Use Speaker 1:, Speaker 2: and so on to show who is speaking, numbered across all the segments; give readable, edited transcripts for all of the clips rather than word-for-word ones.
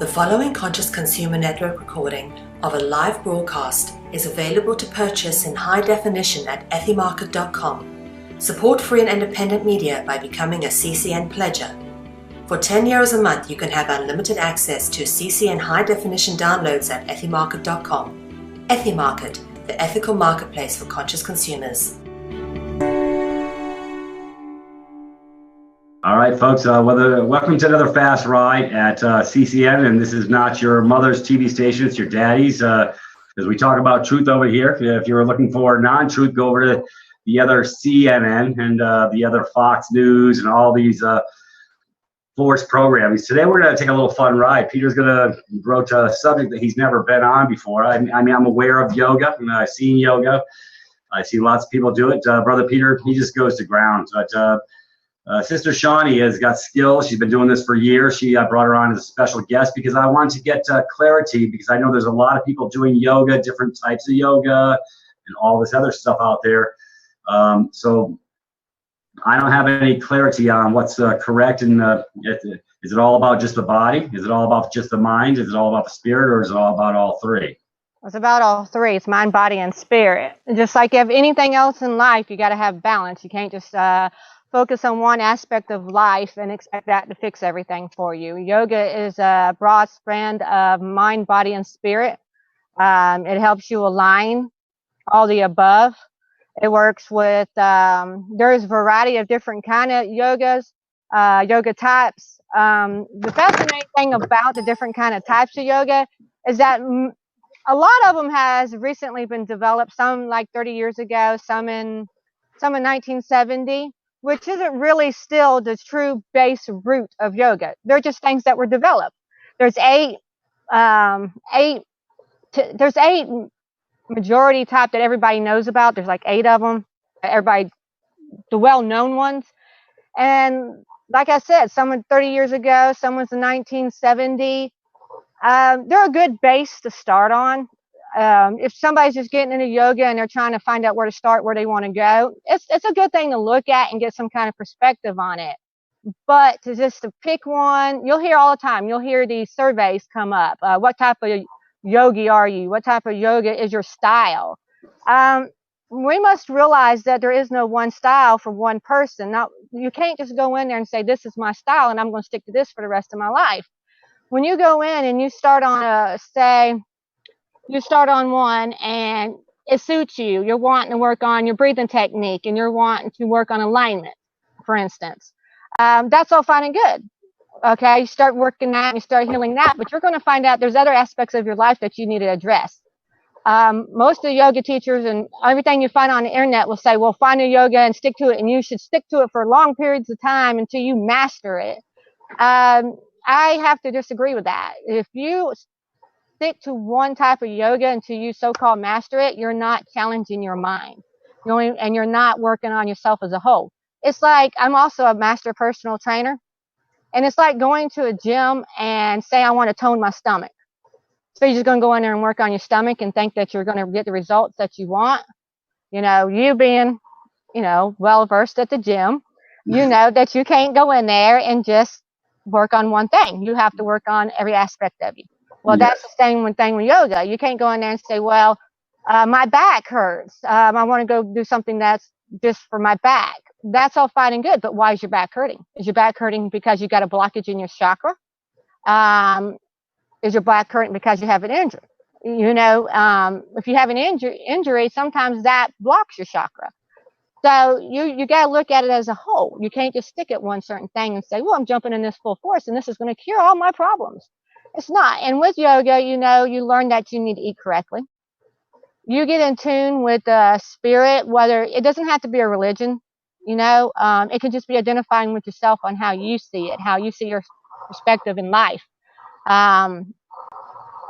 Speaker 1: The following Conscious Consumer Network recording of a live broadcast is available to purchase in high definition at ethymarket.com. Support free and independent media by becoming a CCN pledger. For €10 a month, you can have unlimited access to CCN high definition downloads at ethymarket.com. Ethymarket, the ethical marketplace for conscious consumers.
Speaker 2: All right, folks, welcome to another fast ride at CCN, and this is not your mother's TV station, it's your daddy's, as we talk about truth over here. If you're looking for non-truth, go over to the other CNN and the other Fox News and all these forced programs. Today we're going to take a little fun ride. Peter's going to broach a subject that he's never been on before. I mean, I'm aware of yoga, and I've seen yoga. I see lots of people do it. Brother Peter, he just goes to ground. But Sister Shawnee has got skills. She's been doing this for years. She brought her on as a special guest because I wanted to get clarity, because I know there's a lot of people doing yoga, different types of yoga, and all this other stuff out there. So I don't have any clarity on what's correct. And is it all about just the body? Is it all about just the mind? Is it all about the spirit, or is it all about all three?
Speaker 3: It's about all three. It's mind, body, and spirit. And just like anything else in life, you got to have balance. You can't just focus on one aspect of life and expect that to fix everything for you. Yoga is a broad span of mind, body, and spirit. It helps you align all the above. It works with, there's a variety of different kind of yogas, yoga types. The fascinating thing about the different kind of types of yoga is that a lot of them has recently been developed, some like 30 years ago, some in 1970. Which isn't really still the true base root of yoga. They're just things that were developed. There's eight majority type that everybody knows about. There's like 8 of them, the well-known ones. And like I said, some were 30 years ago, some was in 1970. They're a good base to start on. If somebody's just getting into yoga and they're trying to find out where to start, where they want to go, it's a good thing to look at and get some kind of perspective on it. But to pick one, you'll hear all the time, you'll hear these surveys come up. What type of yogi are you? What type of yoga is your style? We must realize that there is no one style for one person. Now, you can't just go in there and say, this is my style and I'm going to stick to this for the rest of my life. When you go in and you start on you start on one and it suits you. You're wanting to work on your breathing technique and you're wanting to work on alignment, for instance. That's all fine and good. Okay, you start working that and you start healing that, but you're going to find out there's other aspects of your life that you need to address. Most of the yoga teachers and everything you find on the internet will say, well, find a yoga and stick to it, and you should stick to it for long periods of time until you master it. I have to disagree with that. If you stick to one type of yoga until you so-called master it, you're not challenging your mind. And you're not working on yourself as a whole. It's like, I'm also a master personal trainer, and it's like going to a gym and say, I want to tone my stomach. So you're just going to go in there and work on your stomach and think that you're going to get the results that you want. You know, you being, well-versed at the gym, you know that you can't go in there and just work on one thing. You have to work on every aspect of you. Well, that's the same thing with yoga. You can't go in there and say, well, my back hurts. I want to go do something that's just for my back. That's all fine and good, but why is your back hurting? Is your back hurting because you got a blockage in your chakra? Is your back hurting because you have an injury? If you have an injury, sometimes that blocks your chakra. So you got to look at it as a whole. You can't just stick at one certain thing and say, well, I'm jumping in this full force and this is going to cure all my problems. It's not. And with yoga, you learn that you need to eat correctly. You get in tune with the spirit, whether it doesn't have to be a religion, it can just be identifying with yourself on how you see it, how you see your perspective in life. And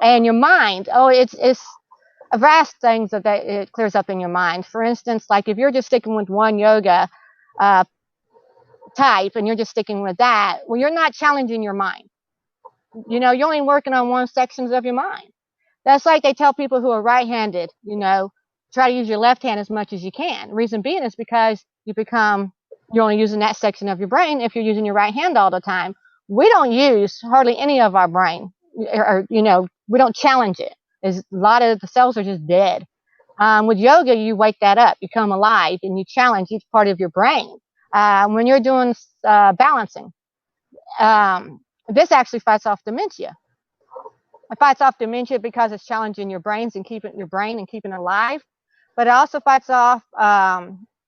Speaker 3: your mind, it's a vast things that it clears up in your mind. For instance, like if you're just sticking with one yoga type and you're just sticking with that, well, you're not challenging your mind. You're only working on one section of your mind. That's like they tell people who are right-handed, try to use your left hand as much as you can. Reason being is because you're only using that section of your brain if you're using your right hand all the time. We don't use hardly any of our brain. or we don't challenge it. A lot of the cells are just dead. With yoga, you wake that up, you come alive, and you challenge each part of your brain. When you're doing balancing, this actually fights off dementia. It fights off dementia because it's challenging your brains and keeping it alive. But it also fights off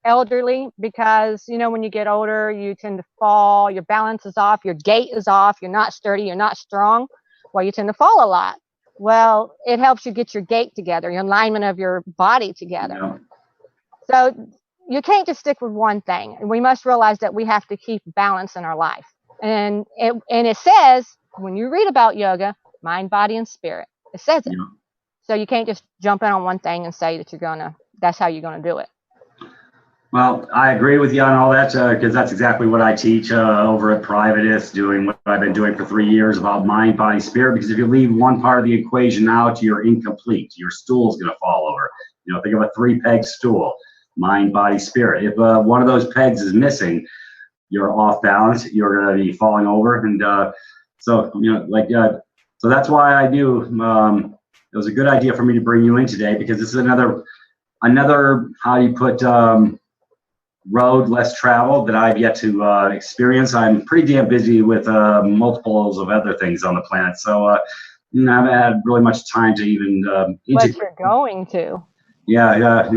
Speaker 3: elderly because, when you get older, you tend to fall, your balance is off, your gait is off, you're not sturdy, you're not strong. Well, you tend to fall a lot. Well, it helps you get your gait together, your alignment of your body together.
Speaker 2: Yeah.
Speaker 3: So you can't just stick with one thing. We must realize that we have to keep balance in our life. And it says, when you read about yoga, mind, body, and spirit, it says it.
Speaker 2: Yeah.
Speaker 3: So you can't just jump in on one thing and say that that's how you're going to do it.
Speaker 2: Well, I agree with you on all that because that's exactly what I teach over at Privatis, doing what I've been doing for 3 years about mind, body, spirit. Because if you leave one part of the equation out, you're incomplete. Your stool's going to fall over. Think of a 3-peg stool: mind, body, spirit. If one of those pegs is missing, you're off balance. You're going to be falling over, and so that's why I knew it was a good idea for me to bring you in today, because this is another how do you put road less traveled that I've yet to experience. I'm pretty damn busy with multiples of other things on the planet, so I haven't had really much time to even.
Speaker 3: But you're going to.
Speaker 2: Yeah.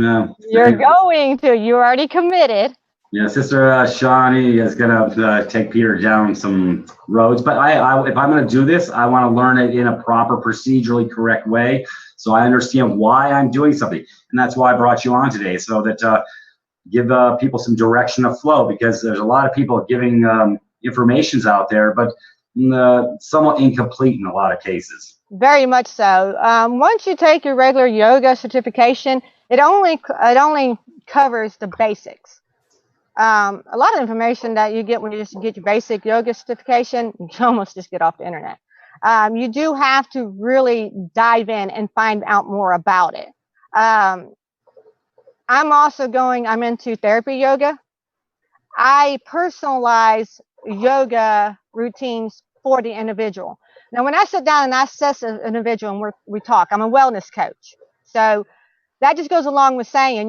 Speaker 3: You're going to. You're already committed.
Speaker 2: Yeah, Sister Shawnee is gonna take Peter down some roads, but I if I'm gonna do this, I want to learn it in a proper, procedurally correct way, so I understand why I'm doing something, and that's why I brought you on today, so that give people some direction of flow, because there's a lot of people giving informations out there, but somewhat incomplete in a lot of cases.
Speaker 3: Very much so. Once you take your regular yoga certification, it only covers the basics. A lot of information that you get when you just get your basic yoga certification, you can almost just get off the internet. You do have to really dive in and find out more about it. I'm into therapy yoga. I personalize yoga routines for the individual. Now, when I sit down and I assess an individual and we talk, I'm a wellness coach. So that just goes along with saying,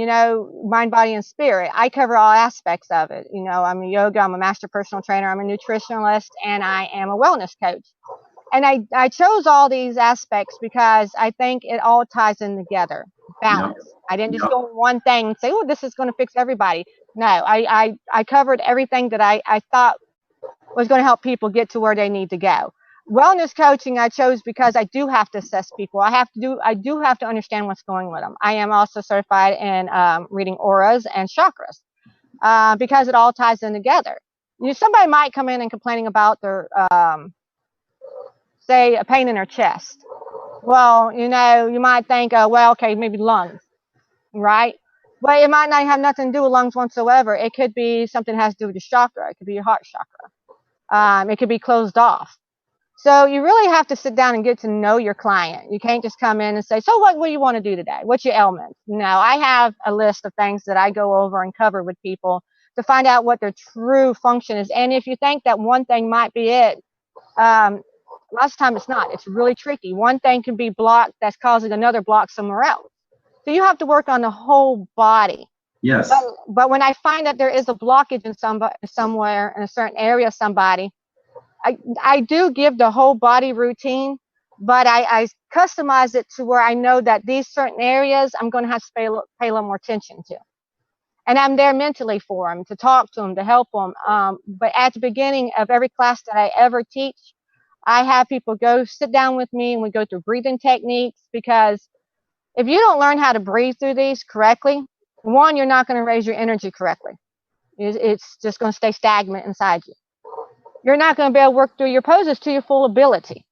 Speaker 3: mind, body, and spirit. I cover all aspects of it. I'm a yoga, I'm a master personal trainer, I'm a nutritionalist, and I am a wellness coach. And I chose all these aspects because I think it all ties in together. Balance. Yep. I didn't just go on one thing and say, oh, this is going to fix everybody. No, I covered everything that I thought was going to help people get to where they need to go. Wellness coaching I chose because I do have to assess people. I do have to understand what's going with them. I am also certified in reading auras and chakras because it all ties in together. Somebody might come in and complaining about their say a pain in their chest. Well, you might think, okay, maybe lungs, right? But it might not have nothing to do with lungs whatsoever. It could be something that has to do with your chakra. It could be your heart chakra. It could be closed off. So you really have to sit down and get to know your client. You can't just come in and say, so what do you want to do today? What's your ailment? No, I have a list of things that I go over and cover with people to find out what their true function is. And if you think that one thing might be it, lots of time it's not. It's really tricky. One thing can be blocked that's causing another block somewhere else. So you have to work on the whole body.
Speaker 2: Yes.
Speaker 3: But when I find that there is a blockage in somewhere in a certain area of somebody, I do give the whole body routine, but I customize it to where I know that these certain areas I'm going to have to pay a little more attention to. And I'm there mentally for them, to talk to them, to help them. But at the beginning of every class that I ever teach, I have people go sit down with me and we go through breathing techniques, because if you don't learn how to breathe through these correctly, one, you're not going to raise your energy correctly. It's just going to stay stagnant inside you. You're not going to be able to work through your poses to your full ability.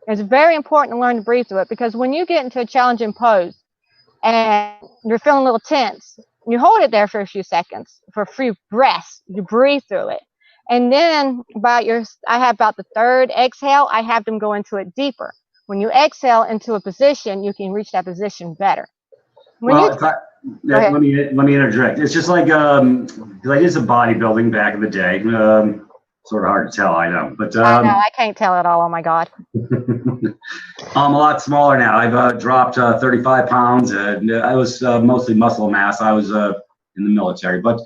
Speaker 3: It's very important to learn to breathe through it, because when you get into a challenging pose and you're feeling a little tense, you hold it there for a few seconds for a few breaths. You breathe through it. And then I have about the third exhale, I have them go into it deeper. When you exhale into a position, you can reach that position better.
Speaker 2: Let me interject. It's just like I did some bodybuilding back in the day. Sort of hard to tell, I know. But
Speaker 3: I know, I can't tell it all. Oh my God.
Speaker 2: I'm a lot smaller now. I've dropped 35 pounds. I was mostly muscle mass. I was in the military, but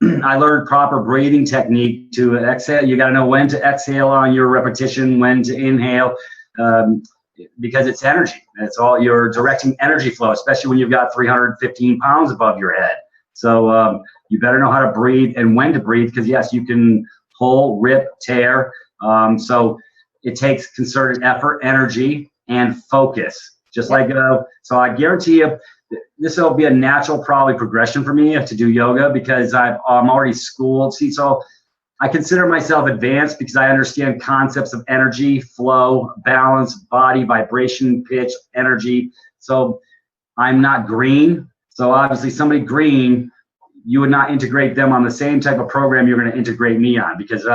Speaker 2: I learned proper breathing technique to exhale. You got to know when to exhale on your repetition, when to inhale, because it's energy. It's all, you're directing energy flow, especially when you've got 315 pounds above your head. So you better know how to breathe and when to breathe, because yes, you can pull, rip, tear. So it takes concerted effort, energy, and focus. Just like, so I guarantee you, this will be a natural probably progression for me to do yoga, because I'm already schooled. See, so I consider myself advanced because I understand concepts of energy, flow, balance, body, vibration, pitch, energy. So I'm not green. So obviously somebody green, you would not integrate them on the same type of program you're going to integrate me on, because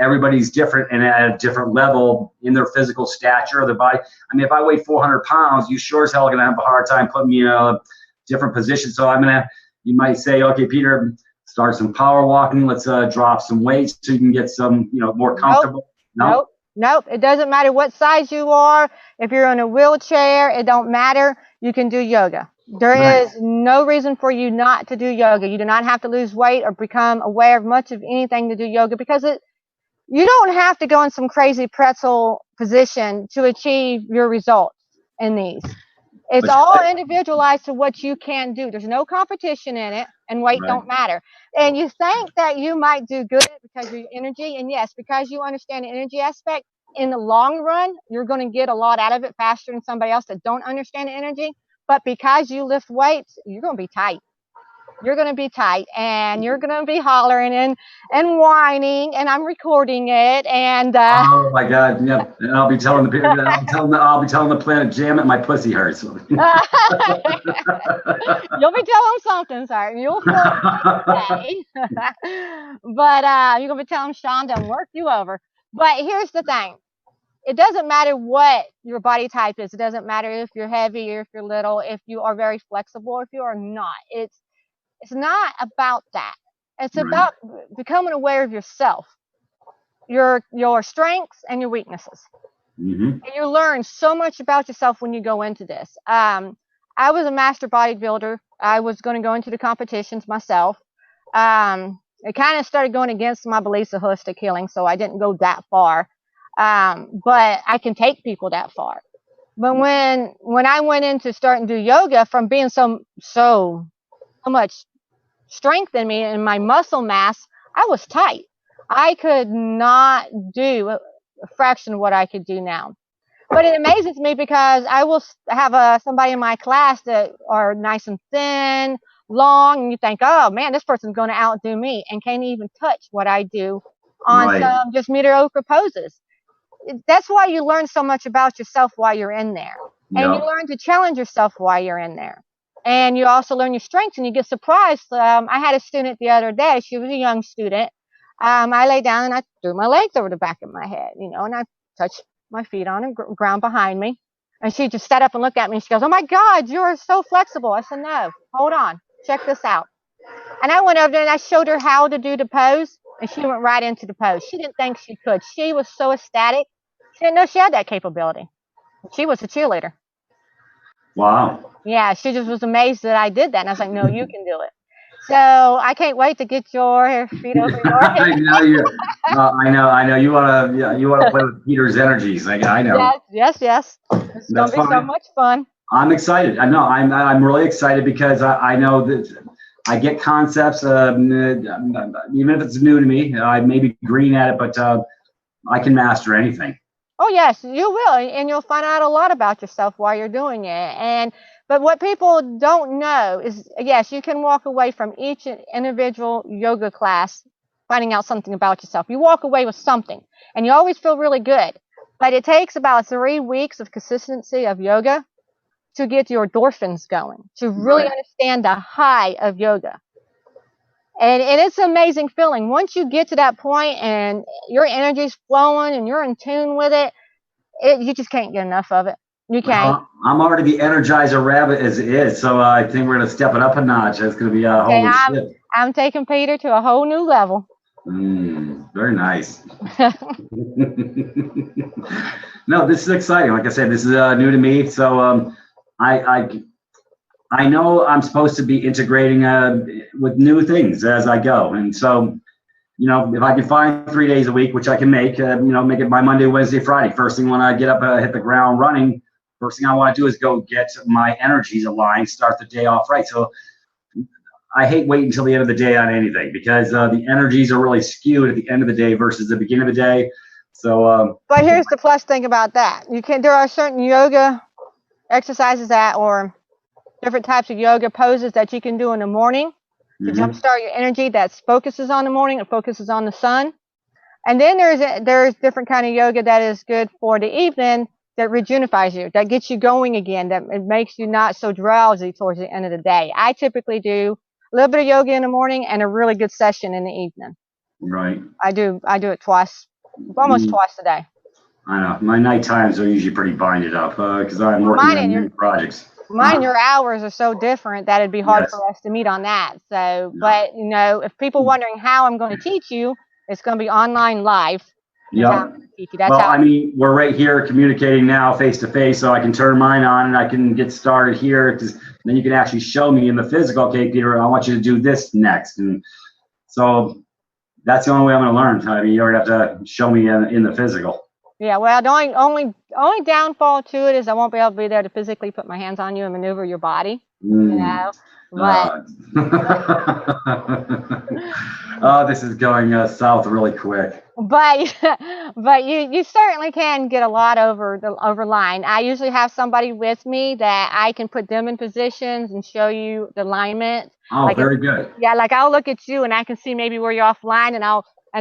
Speaker 2: everybody's different and at a different level in their physical stature or their body. I mean, if I weigh 400 pounds, you sure as hell are going to have a hard time putting me in a different position. So you might say, okay, Peter, start some power walking. Let's drop some weights so you can get some, more comfortable.
Speaker 3: Nope. It doesn't matter what size you are. If you're in a wheelchair, it don't matter. You can do yoga. There is no reason for you not to do yoga. You do not have to lose weight or become aware of much of anything to do yoga, because you don't have to go in some crazy pretzel position to achieve your results in these. It's all individualized to what you can do. There's no competition in it, and weight don't matter. And you think that you might do good because of your energy, and yes, because you understand the energy aspect, in the long run, you're going to get a lot out of it faster than somebody else that don't understand the energy. But because you lift weights, you're going to be tight. You're going to be tight, and you're going to be hollering and whining, and I'm recording it. And
Speaker 2: oh my God, yep. And I'll be telling I'll be telling the planet, jam it, my pussy hurts.
Speaker 3: You'll be telling them something, sorry. You'll feel it. But you're going to be telling Sean to work you over. But here's the thing. It doesn't matter what your body type is. It doesn't matter if you're heavy or if you're little, if you are very flexible or if you are not. It's not about that. It's about becoming aware of yourself, your strengths and your weaknesses. And you learn so much about yourself when you go into this. I was a master bodybuilder. I was going to go into the competitions myself. It kind of started going against my beliefs of holistic healing, so I didn't go that far. But I can take people that far. But when I went into starting to do yoga, from being so much strength in me and my muscle mass, I was tight. I could not do a fraction of what I could do now. But it amazes me because I will have somebody in my class that are nice and thin, long, and you think, oh man, this person's going to outdo me, and can't even touch what I do on some just mediocre poses. That's why you learn so much about yourself while you're in there. And you learn to challenge yourself while you're in there. And you also learn your strengths, and you get surprised. I had a student the other day. She was a young student. I lay down and I threw my legs over the back of my head, and I touched my feet on the ground behind me. And she just sat up and looked at me, and she goes, oh my God, you're so flexible. I said, no, hold on, check this out. And I went over there and I showed her how to do the pose, and she went right into the pose. She didn't think she could. She was so ecstatic. She didn't know she had that capability. She was a cheerleader.
Speaker 2: Wow.
Speaker 3: Yeah, she just was amazed that I did that. And I was like, no, you can do it. So I can't wait to get your feet over your head.
Speaker 2: I know. You want to play with Peter's energies. I know.
Speaker 3: Yes. It's going to be so much fun.
Speaker 2: I'm excited. I know. I'm really excited because I know that I get concepts, even if it's new to me. I may be green at it, but I can master anything.
Speaker 3: Oh, yes, you will. And you'll find out a lot about yourself while you're doing it. But what people don't know is, yes, you can walk away from each individual yoga class finding out something about yourself. You walk away with something, and you always feel really good. But it takes about 3 weeks of consistency of yoga to get your endorphins going, to really understand the high of yoga. And it's an amazing feeling. Once you get to that point and your energy's flowing and you're in tune with it, you just can't get enough of it. You can't.
Speaker 2: I'm already the Energizer Rabbit as it is, so I think we're going to step it up a notch. It's going to be a holy shit.
Speaker 3: I'm taking Peter to a whole new level.
Speaker 2: Very nice. No, this is exciting. Like I said, this is new to me. So I know I'm supposed to be integrating with new things as I go. And so, if I can find 3 days a week, which I can make, make it my Monday, Wednesday, Friday. First thing when I get up, hit the ground running, first thing I want to do is go get my energies aligned, start the day off right. So I hate waiting until the end of the day on anything because the energies are really skewed at the end of the day versus the beginning of the day. So,
Speaker 3: but here's the plus thing about that. There are certain yoga exercises or different types of yoga poses that you can do in the morning to jumpstart your energy. That focuses on the morning. It focuses on the sun. And then there's different kind of yoga that is good for the evening that rejuvenates you, that gets you going again, that it makes you not so drowsy towards the end of the day. I typically do a little bit of yoga in the morning and a really good session in the evening.
Speaker 2: Right.
Speaker 3: I do it almost twice a day.
Speaker 2: I know. My night times are usually pretty binded up because I'm working on new projects.
Speaker 3: Mine and your hours are so different that it'd be hard for us to meet on that. So, but if people wondering how I'm going to teach you, it's going to be online live.
Speaker 2: Yeah. Well, I mean, we're right here communicating now face to face, so I can turn mine on and I can get started here. Because then you can actually show me in the physical. Okay, Peter, I want you to do this next, and so that's the only way I'm going to learn. I mean, you're going to have to show me in the physical.
Speaker 3: Yeah, well, the only downfall to it is I won't be able to be there to physically put my hands on you and maneuver your body. But
Speaker 2: oh, this is going south really quick.
Speaker 3: But you certainly can get a lot over line. I usually have somebody with me that I can put them in positions and show you the alignment.
Speaker 2: Oh, very good.
Speaker 3: Yeah, like I'll look at you and I can see maybe where you're offline, and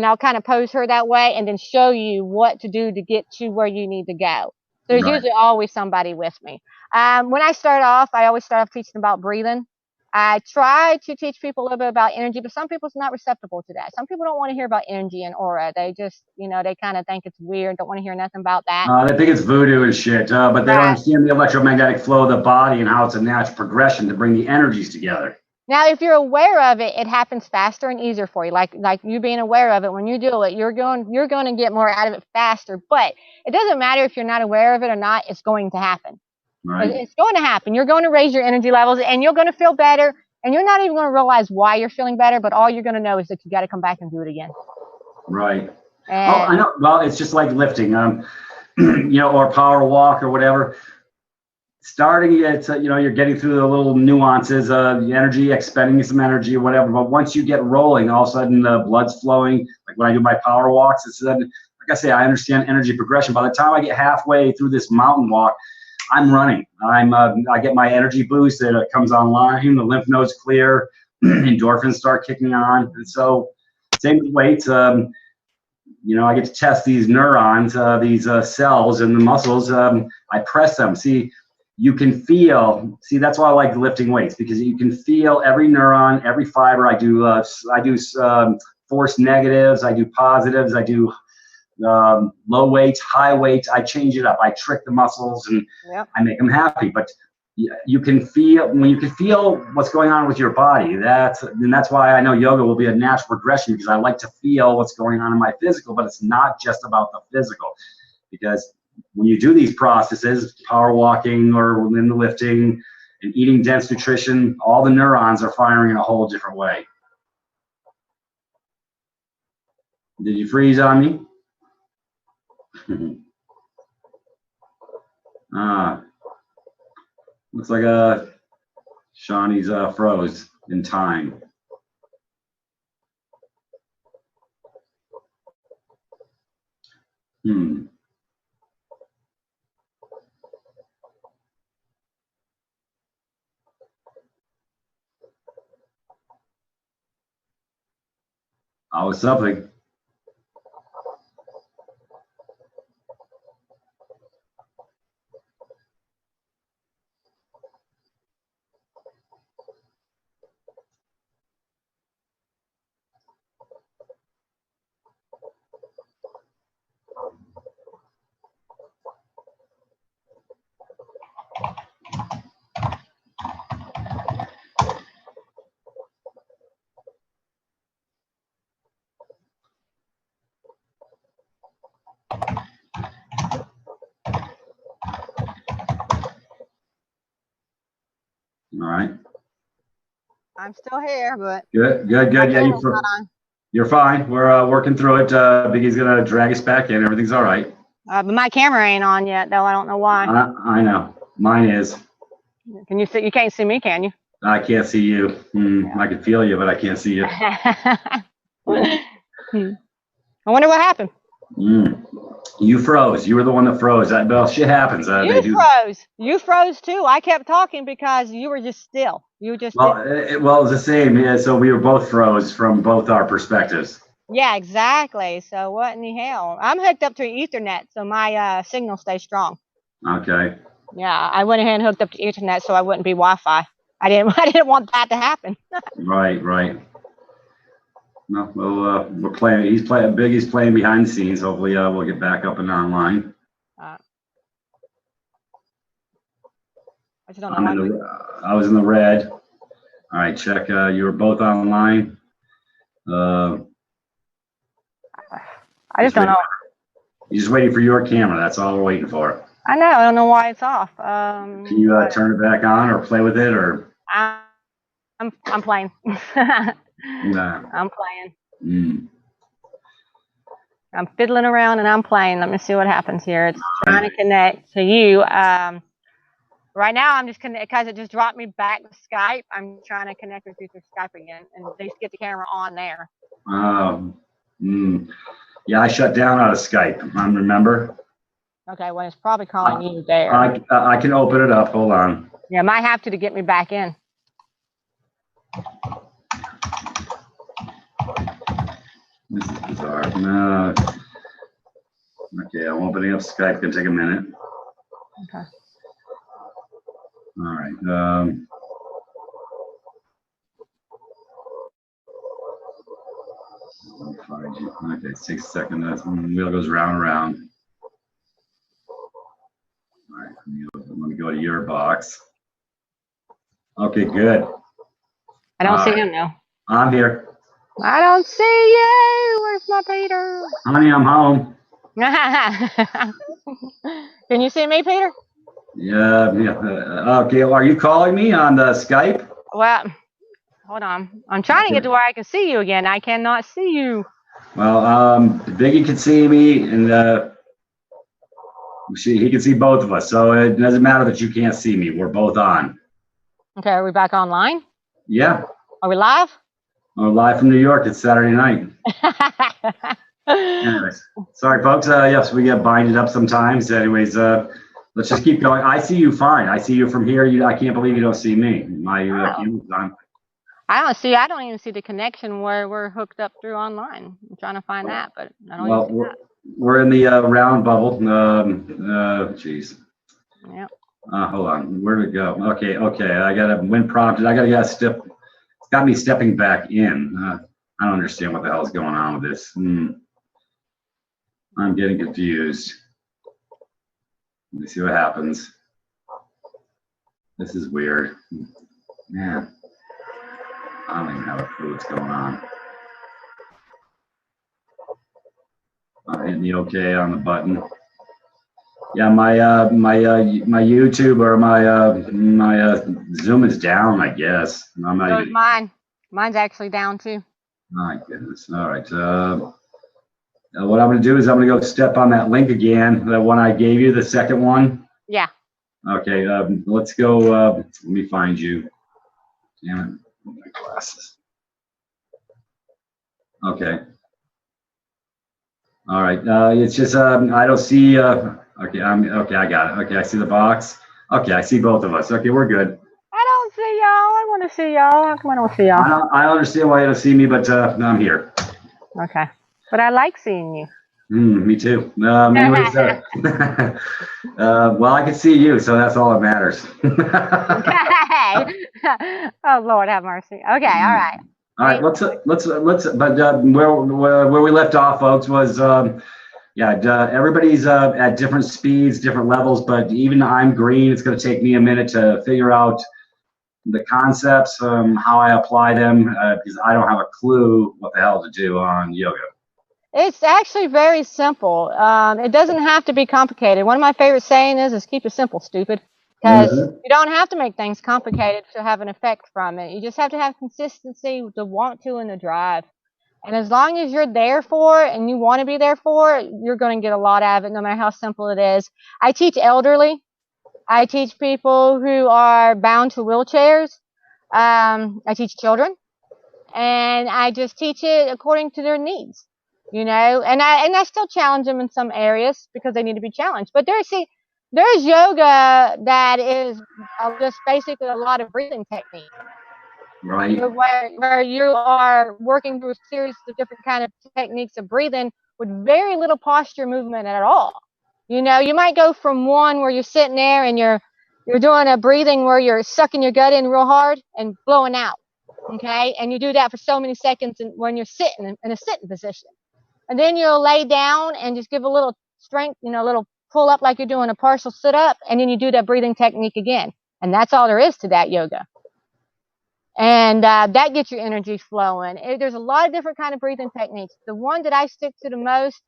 Speaker 3: I'll kind of pose her that way and then show you what to do to get you where you need to go. So there's usually always somebody with me. When I start off, I always start off teaching about breathing. I try to teach people a little bit about energy, but some people's not receptible to that. Some people don't want to hear about energy and aura. They just, they kind of think it's weird, don't want to hear nothing about that.
Speaker 2: They think it's voodoo and shit, but they don't understand the electromagnetic flow of the body and how it's a natural progression to bring the energies together.
Speaker 3: Now, if you're aware of it, it happens faster and easier for you. Like you being aware of it, when you do it, you're going to get more out of it faster. But it doesn't matter if you're not aware of it or not. It's going to happen.
Speaker 2: Right.
Speaker 3: It's going to happen. You're going to raise your energy levels, and you're going to feel better. And you're not even going to realize why you're feeling better. But all you're going to know is that you got to come back and do it again.
Speaker 2: Right. I know. Well, it's just like lifting, or power walk or whatever. Starting at, you're getting through the little nuances of the energy, expending some energy or whatever. But once you get rolling, all of a sudden the blood's flowing. Like when I do my power walks, it's then, like I say, I understand energy progression. By the time I get halfway through this mountain walk, I'm running. I get my energy boost. It comes online. The lymph nodes clear. Endorphins start kicking on. And so, same with weights. I get to test these neurons, these cells in the muscles. I press them. See, you can feel. See, that's why I like lifting weights, because you can feel every neuron, every fiber. I do force negatives. I do positives. I do low weights, high weights. I change it up. I trick the muscles and I make them happy. But you can feel, when you can feel what's going on with your body, that's why I know yoga will be a natural progression, because I like to feel what's going on in my physical. But it's not just about the physical, because when you do these processes, power walking or in the lifting and eating dense nutrition, all the neurons are firing in a whole different way. Did you freeze on me? Looks like Shawnee's froze in time. Oh, something. right.
Speaker 3: I'm still here, but
Speaker 2: Good.
Speaker 3: my
Speaker 2: Yeah,
Speaker 3: camera's not on.
Speaker 2: you're fine. We're working through it. Biggie's gonna drag us back in. Everything's all right.
Speaker 3: But my camera ain't on yet, though. I don't know why.
Speaker 2: I know. Mine is.
Speaker 3: Can you see? You can't see me, can you?
Speaker 2: I can't see you. I can feel you, but I can't see you.
Speaker 3: I wonder what happened.
Speaker 2: You froze. You were the one that froze. Well, shit happens.
Speaker 3: You froze. You froze too. I kept talking because you were just still. You just
Speaker 2: well, it was the same. Yeah, so we were both froze from both our perspectives.
Speaker 3: Yeah, exactly. So what in the hell? I'm hooked up to Ethernet, so my signal stays strong.
Speaker 2: Okay.
Speaker 3: Yeah, I went ahead and hooked up to Ethernet so I wouldn't be Wi-Fi. I didn't want that to happen.
Speaker 2: Right. No, well, we're playing. Biggie's playing behind the scenes. Hopefully, we'll get back up and online.
Speaker 3: I just don't know.
Speaker 2: I was in the red. All right, check. You were both online.
Speaker 3: I just don't know.
Speaker 2: You're just waiting for your camera. That's all we're waiting for.
Speaker 3: I know. I don't know why it's off.
Speaker 2: Can you turn it back on or play with it or?
Speaker 3: I'm playing.
Speaker 2: Nah.
Speaker 3: I'm playing. I'm fiddling around and I'm playing. Let me see what happens here. It's trying to connect to you. Right now, I'm just connected because it just dropped me back to Skype. I'm trying to connect with you through Skype again and at least get the camera on there.
Speaker 2: Yeah, I shut down out of Skype. Remember?
Speaker 3: Okay, well, it's probably calling you there.
Speaker 2: I can open it up. Hold on.
Speaker 3: Yeah, might have to get me back in.
Speaker 2: This is bizarre. No. Okay, I'm opening up Skype. Gonna take a minute.
Speaker 3: Okay.
Speaker 2: All right. Let me find you. Okay, 6 seconds. Wheel goes round and round. All right, let me go to your box. Okay, good.
Speaker 3: I don't see him now.
Speaker 2: I'm here.
Speaker 3: I don't see you. Where's my Peter?
Speaker 2: Honey, I'm home.
Speaker 3: Can you see me, Peter?
Speaker 2: Yeah. Okay, are you calling me on the Skype?
Speaker 3: Well, hold on. I'm trying to get to where I can see you again. I cannot see you.
Speaker 2: Well, Biggie can see me, and he can see both of us. So it doesn't matter that you can't see me. We're both on.
Speaker 3: Okay, are we back online?
Speaker 2: Yeah.
Speaker 3: Are we live?
Speaker 2: We're live from New York. It's Saturday night. Anyways, sorry, folks. Yes, we get binded up sometimes. Anyways, let's just keep going. I see you fine. I see you from here. I can't believe you don't see me. My camera's on.
Speaker 3: I don't even see the connection where we're hooked up through online. I'm trying to find that, but I don't even see that.
Speaker 2: We're in the round bubble. Jeez.
Speaker 3: Yep.
Speaker 2: Hold on. Where did it go? Okay. I got when prompted. I got to get a step. It's got me stepping back in. I don't understand what the hell is going on with this. I'm getting confused. Let me see what happens. This is weird. Man, I don't even have a clue what's going on. I'm hitting the OK on the button. Yeah, my YouTube or my Zoom is down, I guess. I'm not even...
Speaker 3: Mine. Mine's actually down too.
Speaker 2: My goodness. All right. What I'm going to do is I'm going to go step on that link again, the one I gave you, the second one.
Speaker 3: Yeah.
Speaker 2: Okay. Let's go. Let me find you. Damn it. My glasses. Okay. All right. It's just I don't see. Okay. Okay. I got it. Okay. I see the box. Okay. I see both of us. Okay. We're good.
Speaker 3: I don't see y'all. I want to see y'all. How come I don't see y'all?
Speaker 2: I understand why you don't see me, but I'm here.
Speaker 3: Okay. But I like seeing you.
Speaker 2: Me too. Anyways, well, I can see you, so that's all that matters.
Speaker 3: Okay. Oh Lord, have mercy. Okay. All right.
Speaker 2: All right. Let's. But where we left off, folks, was everybody's at different speeds, different levels. But even I'm green. It's going to take me a minute to figure out the concepts, how I apply them, because I don't have a clue what the hell to do on yoga.
Speaker 3: It's actually very simple. It doesn't have to be complicated. One of my favorite sayings is keep it simple, stupid. because
Speaker 2: Mm-hmm.
Speaker 3: you don't have to make things complicated to have an effect from it. You just have to have consistency, the want to, and the drive. And as long as you're there for it and you want to be there for it, you're going to get a lot out of it, no matter how simple it is. I teach elderly. I teach people who are bound to wheelchairs. I teach children, and I just teach it according to their needs, and I still challenge them in some areas because they need to be challenged. But there's yoga that is just basically a lot of breathing techniques.
Speaker 2: Right.
Speaker 3: Where you are working through a series of different kind of techniques of breathing with very little posture movement at all. You might go from one where you're sitting there and you're doing a breathing where you're sucking your gut in real hard and blowing out. Okay, and you do that for so many seconds when you're sitting in a sitting position, and then you'll lay down and just give a little strength, a little pull up like you're doing a partial sit up, and then you do that breathing technique again, and that's all there is to that yoga. And that gets your energy flowing. There's a lot of different kind of breathing techniques. The one that I stick to the most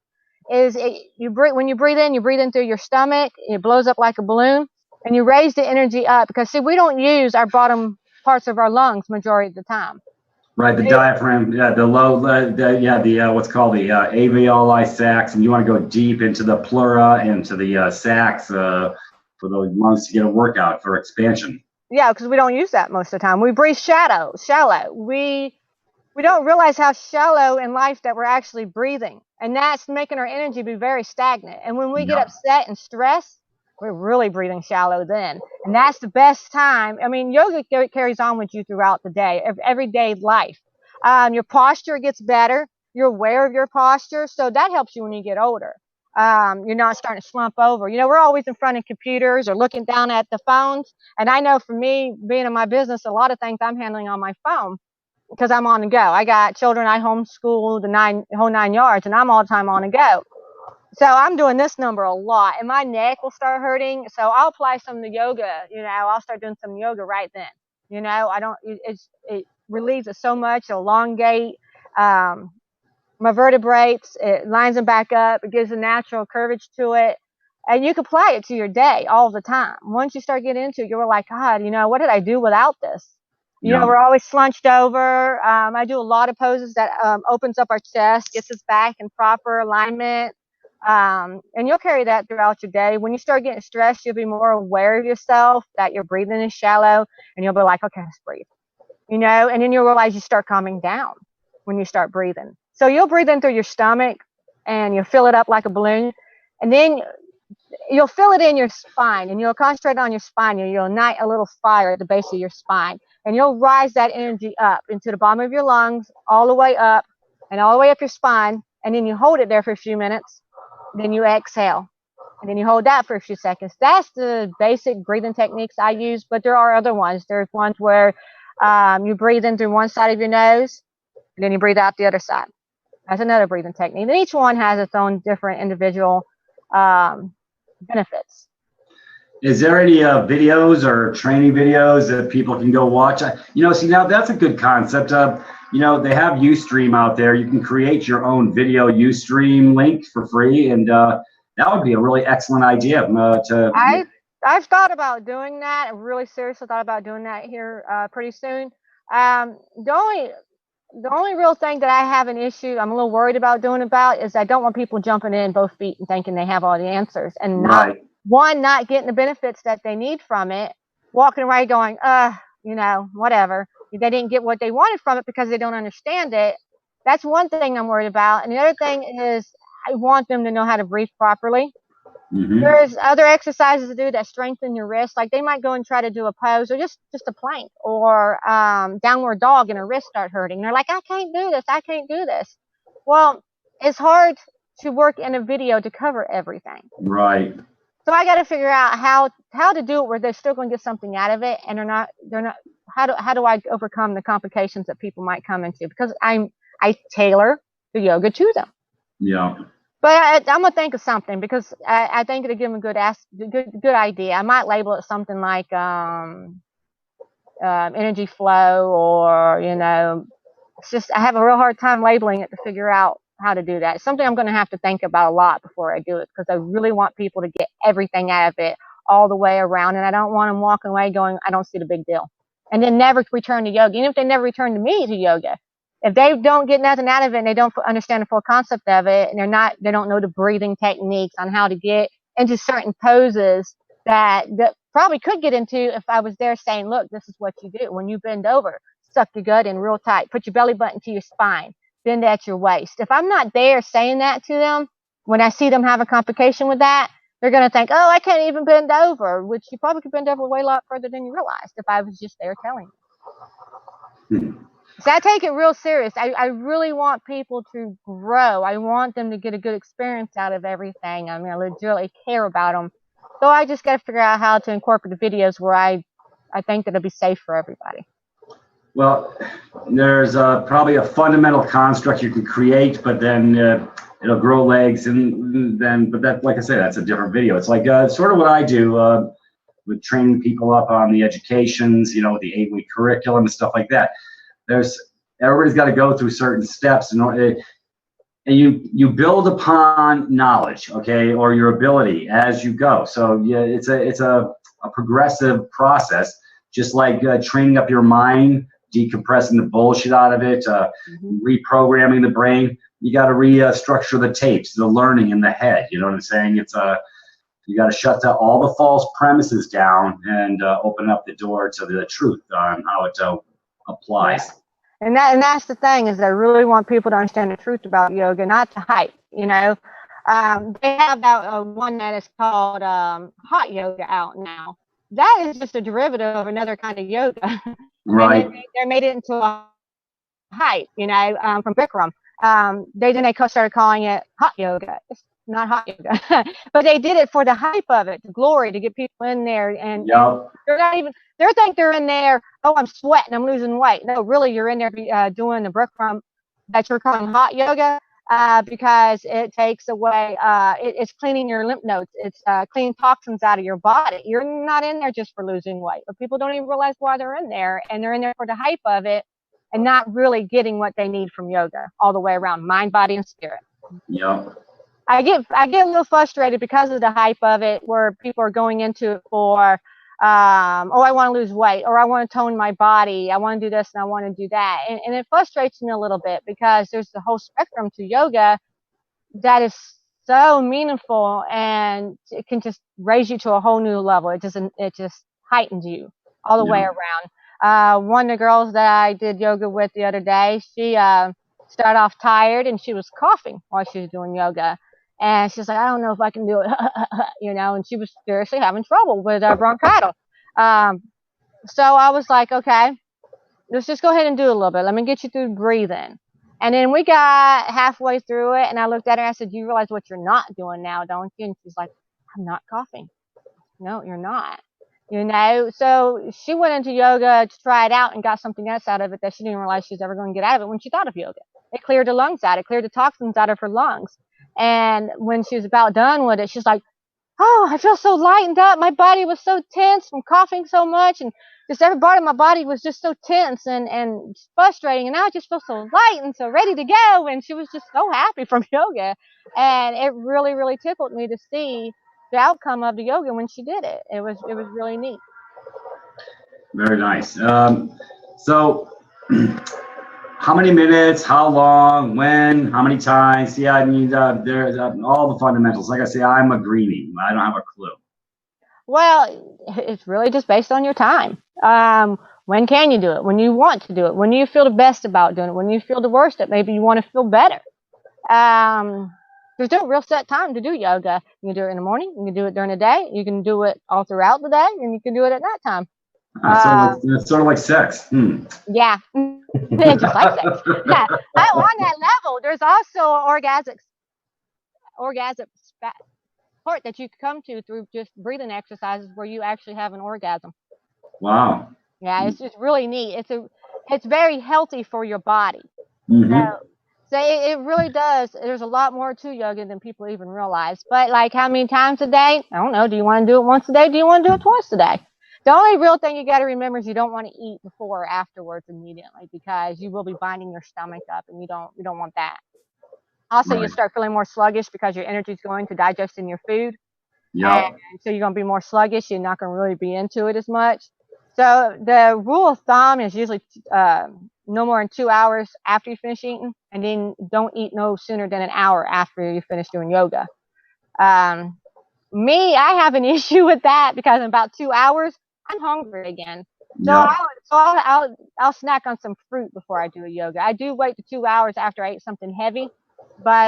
Speaker 3: is when you breathe in through your stomach, it blows up like a balloon, and you raise the energy up because see, we don't use our bottom parts of our lungs majority of the time.
Speaker 2: Right, the diaphragm, yeah, the low, what's called the alveoli sacs, and you want to go deep into the pleura and to the sacs for those lungs to get a workout for expansion.
Speaker 3: Yeah, because we don't use that most of the time. We breathe shallow. We don't realize how shallow in life that we're actually breathing, and that's making our energy be very stagnant. And when we get
Speaker 2: Yeah.
Speaker 3: upset and stressed, we're really breathing shallow then, and that's the best time. I mean, yoga carries on with you throughout the day, everyday life. Your posture gets better. You're aware of your posture, so that helps you when you get older. You're not starting to slump over. We're always in front of computers or looking down at the phones, and I know for me, being in my business, a lot of things I'm handling on my phone because I'm on the go. I got children, I homeschool the whole 9 yards, and I'm all the time on the go. So I'm doing this number a lot, and my neck will start hurting. So I'll apply some of the yoga. I'll start doing some yoga right then. I don't. It relieves it so much. Elongate my vertebrae. It lines them back up. It gives a natural curvature to it, and you can apply it to your day all the time. Once you start getting into it, you're like, God, what did I do without this?
Speaker 2: Yeah.
Speaker 3: We're always slunched over. I do a lot of poses that opens up our chest, gets us back in proper alignment. And you'll carry that throughout your day. When you start getting stressed, you'll be more aware of yourself, that your breathing is shallow, and you'll be like, okay, let's breathe. And then you'll realize you start calming down when you start breathing. So you'll breathe in through your stomach and you'll fill it up like a balloon. And then you'll feel it in your spine, and you'll concentrate on your spine, and you'll ignite a little fire at the base of your spine, and you'll rise that energy up into the bottom of your lungs, all the way up, and all the way up your spine, and then you hold it there for a few minutes, then you exhale, and then you hold that for a few seconds. That's the basic breathing techniques I use, but there are other ones. There's ones where you breathe in through one side of your nose, and then you breathe out the other side. That's another breathing technique. And each one has its own different individual benefits.
Speaker 2: Is there any videos or training videos that people can go watch? See, now that's a good concept. They have Ustream out there. You can create your own video Ustream link for free, and that would be a really excellent idea.
Speaker 3: I've thought about doing that. I really seriously thought about doing that here pretty soon. The only real thing that I have an issue, I'm a little worried about doing is I don't want people jumping in both feet and thinking they have all the answers and not getting the benefits that they need from it, walking away going, whatever. They didn't get what they wanted from it because they don't understand it. That's one thing I'm worried about. And the other thing is I want them to know how to breathe properly.
Speaker 2: Mm-hmm.
Speaker 3: There's other exercises to do that strengthen your wrist. Like they might go and try to do a pose or just a plank or downward dog and their wrist start hurting. They're like, I can't do this. I can't do this. Well, it's hard to work in a video to cover everything.
Speaker 2: Right.
Speaker 3: So I got to figure out how to do it where they're still going to get something out of it, and they're not. How do I overcome the complications that people might come into? Because I tailor the yoga to them.
Speaker 2: Yeah.
Speaker 3: But I'm gonna think of something because I think it'll give them a good idea. I might label it something like energy flow, or it's just I have a real hard time labeling it to figure out how to do that. It's something I'm going to have to think about a lot before I do it because I really want people to get everything out of it, all the way around. And I don't want them walking away going, I don't see the big deal. And then never return to yoga. Even if they never return to me to yoga, if they don't get nothing out of it and they don't understand the full concept of it, and they don't know the breathing techniques on how to get into certain poses that probably could get into if I was there saying, look, this is what you do. When you bend over, suck your gut in real tight, put your belly button to your spine, bend at your waist. If I'm not there saying that to them, when I see them have a complication with that, they're going to think, oh, I can't even bend over, which you probably could bend over way a lot further than you realized if I was just there telling you. So I take it real serious. I really want people to grow. I want them to get a good experience out of everything. I mean, I legitimately care about them. So I just got to figure out how to incorporate the videos where I think that it'll be safe for everybody.
Speaker 2: Well, there's probably a fundamental construct you can create, but then it'll grow legs, but that, like I said, that's a different video. It's like sort of what I do with training people up on the educations, the 8-week curriculum and stuff like that. Everybody's got to go through certain steps, and you build upon knowledge, okay, or your ability as you go. So yeah, it's a progressive process, just like training up your mind, decompressing the bullshit out of it, reprogramming the brain. You got to restructure the tapes, the learning in the head. You know what I'm saying? You got to shut all the false premises down and open up the door to the truth on how it applies.
Speaker 3: Yeah. And that's the thing, is I really want people to understand the truth about yoga, not to hype. They have that one that is called hot yoga out now. That is just a derivative of another kind of yoga.
Speaker 2: Right.
Speaker 3: And they made it into a hype, from Bikram. They started calling it hot yoga. It's not hot yoga, but they did it for the hype of it, the glory, to get people in there. And they think they're in there, oh, I'm sweating, I'm losing weight. No, really, you're in there doing the Bikram that you're calling hot yoga because it takes away, it's cleaning your lymph nodes. It's cleaning toxins out of your body. You're not in there just for losing weight, but people don't even realize why they're in there, and they're in there for the hype of it and not really getting what they need from yoga all the way around, mind, body, and spirit.
Speaker 2: Yeah.
Speaker 3: I get a little frustrated because of the hype of it, where people are going into it for, I want to lose weight, or I want to tone my body, I want to do this and I want to do that. And it frustrates me a little bit, because there's the whole spectrum to yoga that is so meaningful, and it can just raise you to a whole new level. It just heightens you all the way around. One of the girls that I did yoga with the other day, she started off tired and she was coughing while she was doing yoga. And she's like, I don't know if I can do it, and she was seriously having trouble with bronchitis. So I was like, okay, let's just go ahead and do it a little bit. Let me get you through breathing. And then we got halfway through it, and I looked at her and I said, you realize what you're not doing now, don't you? And she's like, I'm not coughing. No, you're not. So she went into yoga to try it out and got something else out of it that she didn't realize she was ever going to get out of it when she thought of yoga. It cleared her lungs out. It cleared the toxins out of her lungs. And when she was about done with it, she's like, oh, I feel so lightened up. My body was so tense from coughing so much, and just every part of my body was just so tense and frustrating. And now I just feel so light and so ready to go. And she was just so happy from yoga. And it really, really tickled me to see the outcome of the yoga when she did it. It was really neat.
Speaker 2: Very nice. So how many minutes, how long, when, how many times? Yeah, I mean, there's all the fundamentals. Like I say, I'm a greenie. I don't have a clue.
Speaker 3: Well, it's really just based on your time. When can you do it? When you want to do it? When you feel the best about doing it? When you feel the worst, that maybe you want to feel better. There's no real set time to do yoga. You can do it in the morning. You can do it during the day. You can do it all throughout the day, and you can do it at nighttime.
Speaker 2: It's sort of like sex.
Speaker 3: Yeah, just like sex. Yeah, on that level, there's also orgasm part that you come to through just breathing exercises where you actually have an orgasm.
Speaker 2: Wow.
Speaker 3: Yeah, it's just really neat. It's very healthy for your body. So it really does. There's a lot more to yoga than people even realize. But like, how many times a day? I don't know. Do you want to do it once a day? Do you want to do it twice a day? The only real thing you got to remember is you don't want to eat before or afterwards immediately, because you will be binding your stomach up, and you don't want that. Also, you start feeling more sluggish because your energy is going to digesting your food.
Speaker 2: Yep.
Speaker 3: So you're going to be more sluggish. You're not going to really be into it as much. So the rule of thumb is usually no more than 2 hours after you finish eating, and then don't eat no sooner than an hour after you finish doing yoga. Me, I have an issue with that because in about 2 hours, I'm hungry again. So
Speaker 2: Yep.
Speaker 3: I'll snack on some fruit before I do a yoga. I do wait the 2 hours after I eat something heavy, but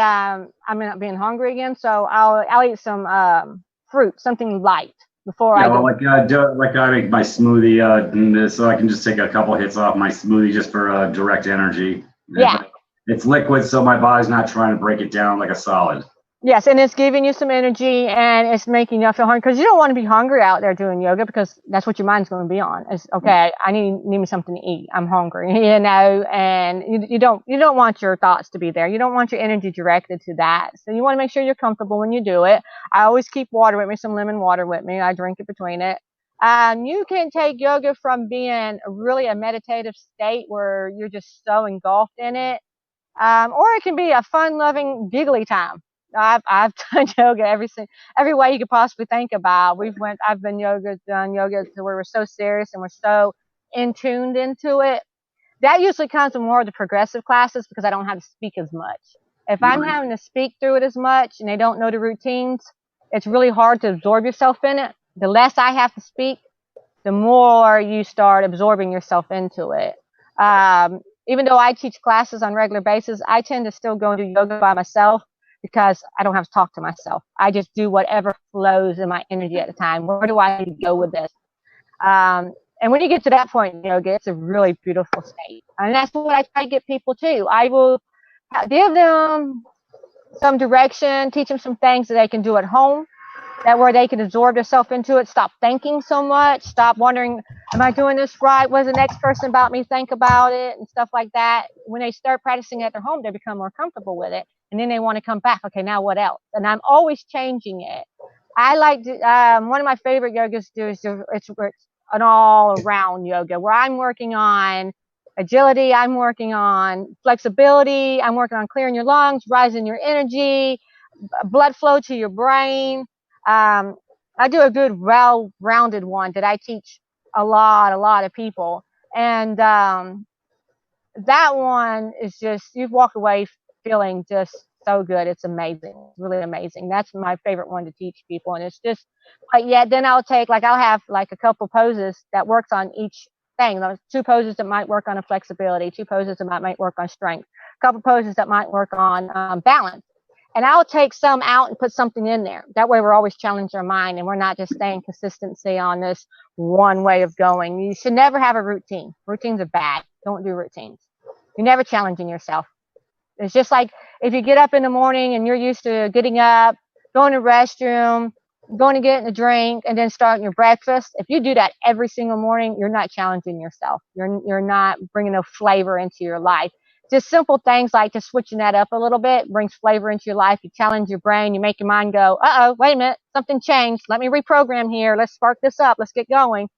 Speaker 3: I'm not being hungry again. So I'll eat some fruit, something light before I
Speaker 2: Yeah,
Speaker 3: go.
Speaker 2: well, like I make my smoothie, so I can just take a couple hits off my smoothie just for direct energy.
Speaker 3: Yeah.
Speaker 2: It's liquid, so my body's not trying to break it down like a solid.
Speaker 3: Yes, and it's giving you some energy and it's making you feel hungry because you don't want to be hungry out there doing yoga because that's what your mind's going to be on. It's okay. I need me something to eat. I'm hungry, and you don't want your thoughts to be there. You don't want your energy directed to that. So you want to make sure you're comfortable when you do it. I always keep water with me, some lemon water with me. I drink it between it. You can take yoga from being really a meditative state where you're just so engulfed in it, or it can be a fun-loving, giggly time. I've done yoga every way you could possibly think about. I've done yoga to where we're so serious and we're so in tuned into it. That usually comes with more of the progressive classes because I don't have to speak as much. If I'm
Speaker 2: Right.
Speaker 3: having to speak through it as much and they don't know the routines, it's really hard to absorb yourself in it. The less I have to speak, the more you start absorbing yourself into it. Even though I teach classes on a regular basis, I tend to still go and do yoga by myself because I don't have to talk to myself. I just do whatever flows in my energy at the time. Where do I need to go with this? And when you get to that point in yoga, it's a really beautiful state. And that's what I try to get people to. I will give them some direction, teach them some things that they can do at home, that where they can absorb themselves into it, stop thinking so much, stop wondering, am I doing this right? What does the next person about me think about it? And stuff like that. When they start practicing at their home, they become more comfortable with it. And then they want to come back. Okay, now what else? And I'm always changing it. I like to, one of my favorite yogas to do is it's an all around yoga where I'm working on agility, I'm working on flexibility, I'm working on clearing your lungs, rising your energy, blood flow to your brain. Um, I do a good, well-rounded one that I teach a lot of people, and that one is just you walk away feeling just so good. It's amazing, really amazing. That's my favorite one to teach people, and it's just like yeah. Then I'll have like a couple poses that works on each thing. Those two poses that might work on a flexibility, two poses that might work on strength, a couple poses that might work on balance. And I'll take some out and put something in there. That way we're always challenging our mind and we're not just staying consistency on this one way of going. You should never have a routine. Routines are bad. Don't do routines. You're never challenging yourself. It's just like if you get up in the morning and you're used to getting up, going to the restroom, going to get a drink, and then starting your breakfast. If you do that every single morning, you're not challenging yourself. You're not bringing no flavor into your life. Just simple things like just switching that up a little bit brings flavor into your life. You challenge your brain. You make your mind go, uh-oh, wait a minute, something changed. Let me reprogram here. Let's spark this up. Let's get going.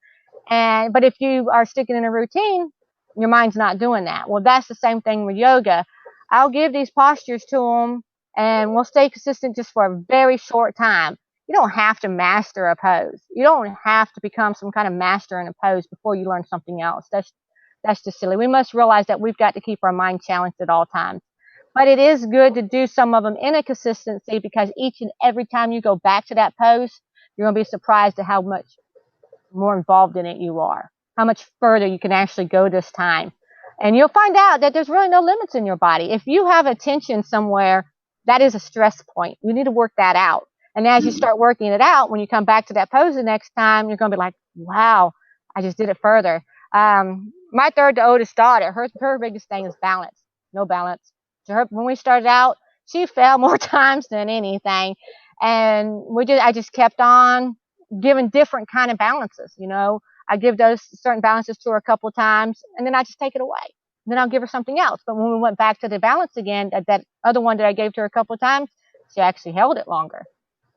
Speaker 3: But if you are sticking in a routine, your mind's not doing that. Well, that's the same thing with yoga. I'll give these postures to them and we'll stay consistent just for a very short time. You don't have to master a pose. You don't have to become some kind of master in a pose before you learn something else. That's just silly. We must realize that we've got to keep our mind challenged at all times. But it is good to do some of them in a consistency because each and every time you go back to that pose, you're going to be surprised at how much more involved in it you are, how much further you can actually go this time. And you'll find out that there's really no limits in your body. If you have a tension somewhere, that is a stress point. You need to work that out. And as you start working it out, when you come back to that pose the next time, you're going to be like, wow, I just did it further. My third to oldest daughter, her biggest thing is balance, no balance. So when we started out, she fell more times than anything. And I just kept on giving different kind of balances. I give those certain balances to her a couple of times and then I just take it away. Then I'll give her something else. But when we went back to the balance again, that other one that I gave to her a couple of times, she actually held it longer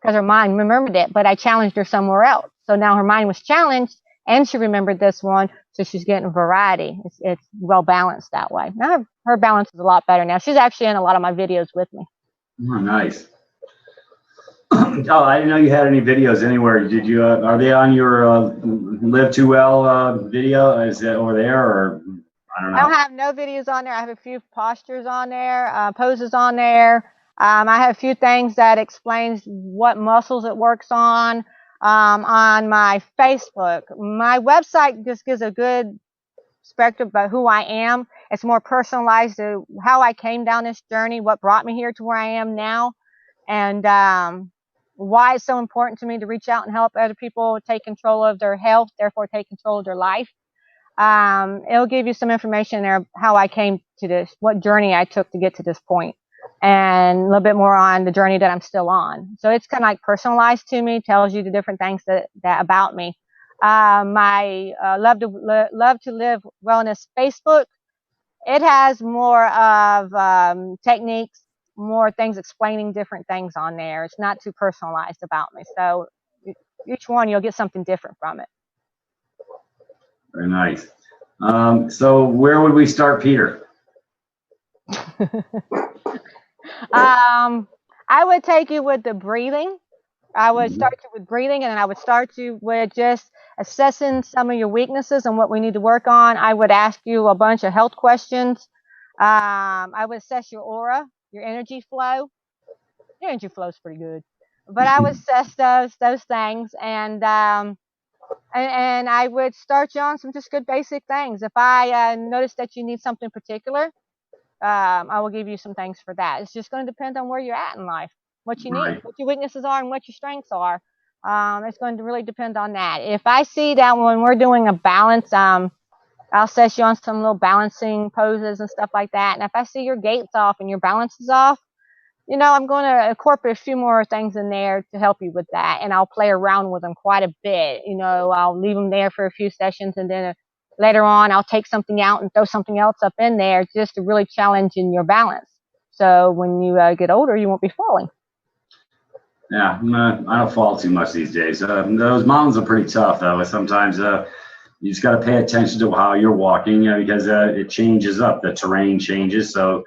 Speaker 3: because her mind remembered it, but I challenged her somewhere else. So now her mind was challenged and she remembered this one. So she's getting variety. It's well balanced that way. Now her balance is a lot better now. She's actually in a lot of my videos with me.
Speaker 2: Oh, nice. Oh, I didn't know you had any videos anywhere. Did you? Are they on your Live Too Well video? Is that over there, or I don't
Speaker 3: I don't
Speaker 2: know?
Speaker 3: have no videos on there. I have a few postures on there, poses on there. I have a few things that explains what muscles it works on my Facebook. My website just gives a good spectrum about who I am. It's more personalized to how I came down this journey, what brought me here to where I am now, and why it's so important to me to reach out and help other people take control of their health, therefore take control of their life. It'll give you some information there how I came to this, what journey I took to get to this point, and a little bit more on the journey that I'm still on. So it's kind of like personalized to me, tells you the different things that about me. My love to live wellness Facebook, it has more of techniques, more things explaining different things on there. It's not too personalized about me. So each one you'll get something different from it.
Speaker 2: Very nice. So where would we start, Peter?
Speaker 3: I would take you with the breathing. I would start you with breathing, and then I would start you with just assessing some of your weaknesses and what we need to work on. I would ask you a bunch of health questions. I would assess your aura, your energy flow. Your energy flow is pretty good, but I would assess those things, and I would start you on some just good basic things. If I notice that you need something particular, I will give you some things for that. It's just going to depend on where you're at in life, what you need,
Speaker 2: Right.
Speaker 3: what your weaknesses are, and what your strengths are. It's going to really depend on that. If I see that when we're doing a balance, I'll set you on some little balancing poses and stuff like that. And if I see your gait's off and your balance is off, I'm going to incorporate a few more things in there to help you with that. And I'll play around with them quite a bit. I'll leave them there for a few sessions, and then later on, I'll take something out and throw something else up in there just to really challenge in your balance. So when you get older, you won't be falling.
Speaker 2: Yeah, I don't fall too much these days. Those mountains are pretty tough, though. Sometimes you just got to pay attention to how you're walking because it changes up. The terrain changes, so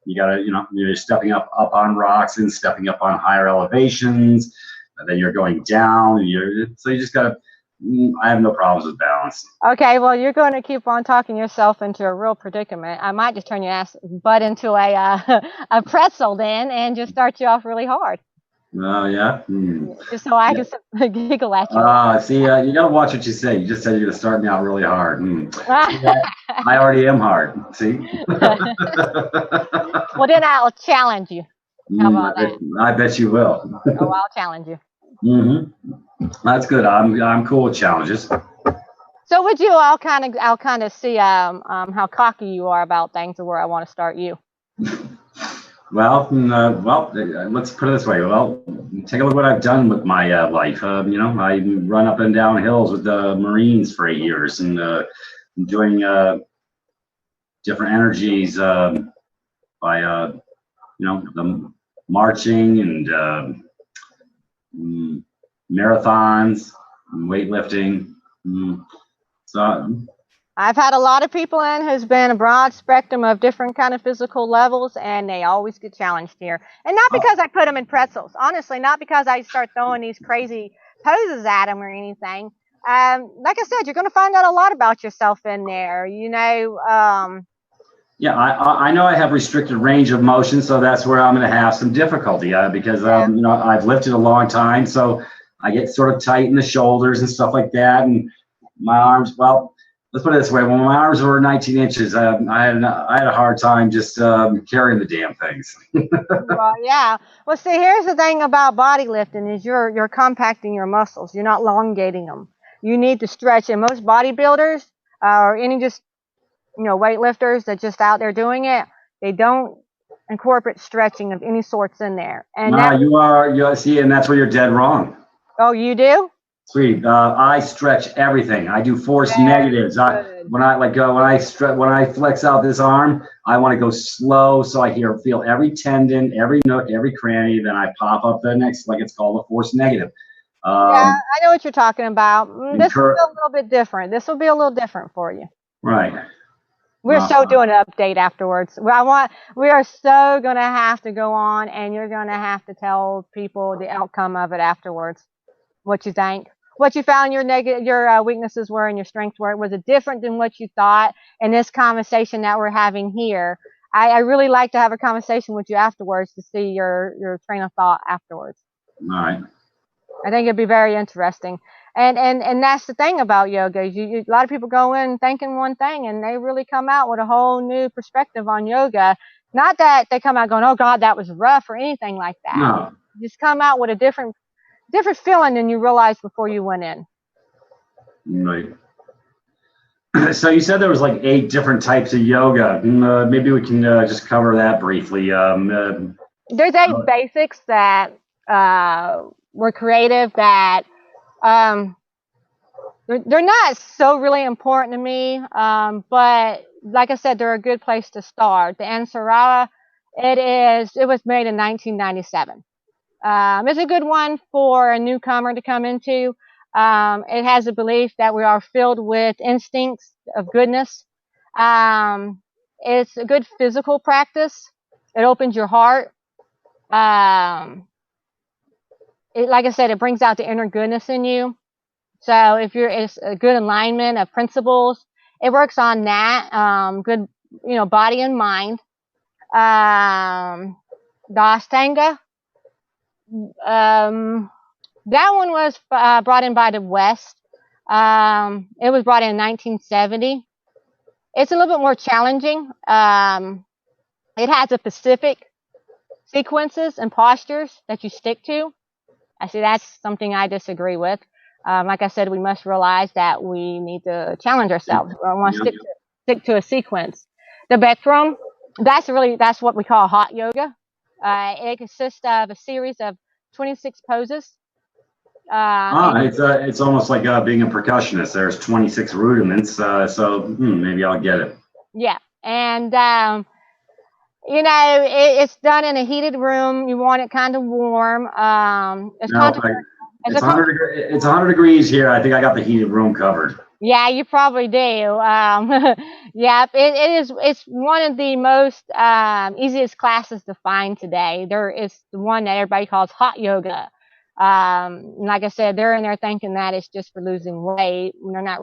Speaker 2: you got to, you're stepping up on rocks and stepping up on higher elevations. And then you're going down. So you just got to. I have no problems with balance.
Speaker 3: Okay, well, you're going to keep on talking yourself into a real predicament. I might just turn your butt into a pretzel then, and just start you off really hard.
Speaker 2: Oh, yeah?
Speaker 3: Just so I can giggle at you.
Speaker 2: See, you got to watch what you say. You just said you're going to start me out really hard. I already am hard. See?
Speaker 3: Well, then I'll challenge you. How about that?
Speaker 2: I bet you will.
Speaker 3: Oh, I'll challenge you.
Speaker 2: That's good. I'm cool with challenges.
Speaker 3: So would you? I'll kind of see how cocky you are about things, or where I want to start you.
Speaker 2: Well, let's put it this way. Well, take a look at what I've done with my life. I run up and down hills with the Marines for 8 years, and doing different energies by the marching and marathons, weightlifting. So
Speaker 3: I've had a lot of people in who's been a broad spectrum of different kind of physical levels, and they always get challenged here. And not because I put them in pretzels, honestly, not because I start throwing these crazy poses at them or anything. Like I said, you're going to find out a lot about yourself in there.
Speaker 2: Yeah, I know I have restricted range of motion, so that's where I'm going to have some difficulty because I've lifted a long time, so I get sort of tight in the shoulders and stuff like that, and my arms. Well, let's put it this way: when my arms were 19 inches, I had a hard time just carrying the damn things.
Speaker 3: Well, yeah. Well, see, here's the thing about body lifting is you're compacting your muscles. You're not elongating them. You need to stretch, and most bodybuilders or any just weightlifters that just out there doing it, they don't incorporate stretching of any sorts in there. And
Speaker 2: you see, and that's where you're dead wrong.
Speaker 3: Oh, you do?
Speaker 2: Sweet. I stretch everything. I do force negatives. When I flex out this arm, I want to go slow, so I feel every tendon, every nook, every cranny. Then I pop up the next, like it's called a force negative.
Speaker 3: Yeah, I know what you're talking about. This will be a little bit different. This will be a little different for you.
Speaker 2: Right.
Speaker 3: We're so doing an update afterwards. We are so going to have to go on, and you're going to have to tell people the outcome of it afterwards. What you think, what you found your weaknesses were and your strengths were. Was it different than what you thought in this conversation that we're having here? I really like to have a conversation with you afterwards to see your train of thought afterwards.
Speaker 2: All right.
Speaker 3: I think it'd be very interesting. And that's the thing about yoga. A lot of people go in thinking one thing, and they really come out with a whole new perspective on yoga. Not that they come out going, oh God, that was rough or anything like that.
Speaker 2: No.
Speaker 3: You just come out with a different feeling than you realized before you went in.
Speaker 2: Right. So you said there was like 8 different types of yoga. Maybe we can just cover that briefly.
Speaker 3: There's 8 basics that were creative that they're not so really important to me, but like I said, they're a good place to start. The Ansarara, it was made in 1997. It's a good one for a newcomer to come into. It has a belief that we are filled with instincts of goodness. It's a good physical practice. It opens your heart. Like I said, it brings out the inner goodness in you. So if it's a good alignment of principles, it works on that. Good, body and mind. The Ashtanga. That one was brought in by the West. It was brought in 1970. It's a little bit more challenging. It has a specific sequences and postures that you stick to. I see that's something I disagree with. Like I said, we must realize that we need to challenge ourselves. We want to stick to a sequence. The Bikram, that's what we call hot yoga. It consists of a series of 26 poses.
Speaker 2: It's almost like being a percussionist. There's 26 rudiments, so maybe I'll get it.
Speaker 3: Yeah, and it's done in a heated room. You want it kind of warm. It's
Speaker 2: 100 degrees here. I think I got the heated room covered.
Speaker 3: Yeah, you probably do. Yeah, it's one of the most easiest classes to find today. There is the one that everybody calls hot yoga. Like I said, they're in there thinking that it's just for losing weight when they're not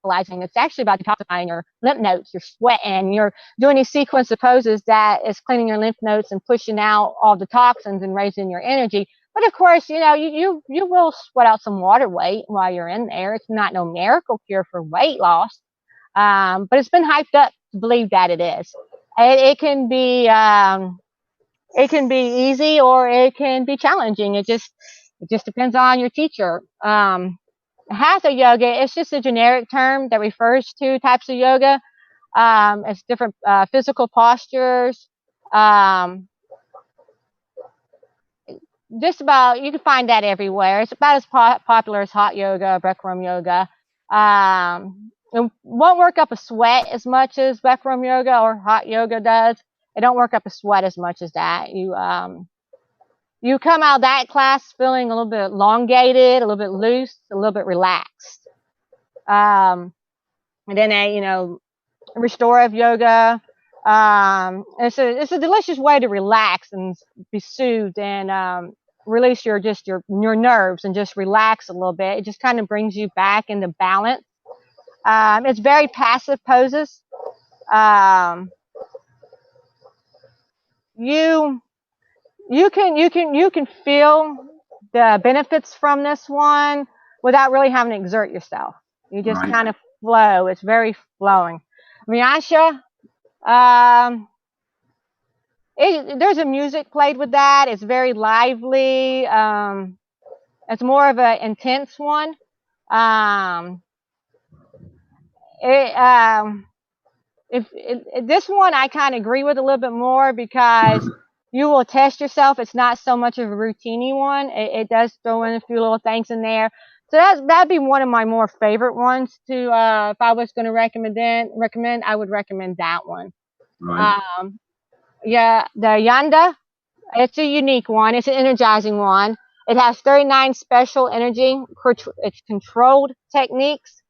Speaker 3: realizing it's actually about detoxifying your lymph nodes. You're sweating, you're doing these sequence of poses that is cleaning your lymph nodes and pushing out all the toxins and raising your energy. But of course, you will sweat out some water weight while you're in there. It's not no miracle cure for weight loss, but it's been hyped up to believe that it is. It can be easy or it can be challenging. It just depends on your teacher. Hatha yoga, it's just a generic term that refers to types of yoga. It's different physical postures. Just about, you can find that everywhere. It's about as popular as hot yoga, Bikram yoga. It won't work up a sweat as much as Bikram yoga or hot yoga does. It don't work up a sweat as much as that. You come out of that class feeling a little bit elongated, a little bit loose, a little bit relaxed. And then restorative yoga. It's a delicious way to relax and be soothed and release your nerves and just relax a little bit. It just kind of brings you back into balance. It's very passive poses. You can feel the benefits from this one without really having to exert yourself. You just kind of flow. It's very flowing. Vinyasa, there's a music played with that. It's very lively. It's more of an intense one. This one I kind of agree with a little bit more because you will test yourself. It's not so much of a routine one. It does throw in a few little things in there. So that'd be one of my more favorite ones to, if I was going to recommend, I would recommend that one.
Speaker 2: Right.
Speaker 3: Yeah, the Yanda, it's a unique one. It's an energizing one. It has 39 special energy. It's controlled techniques.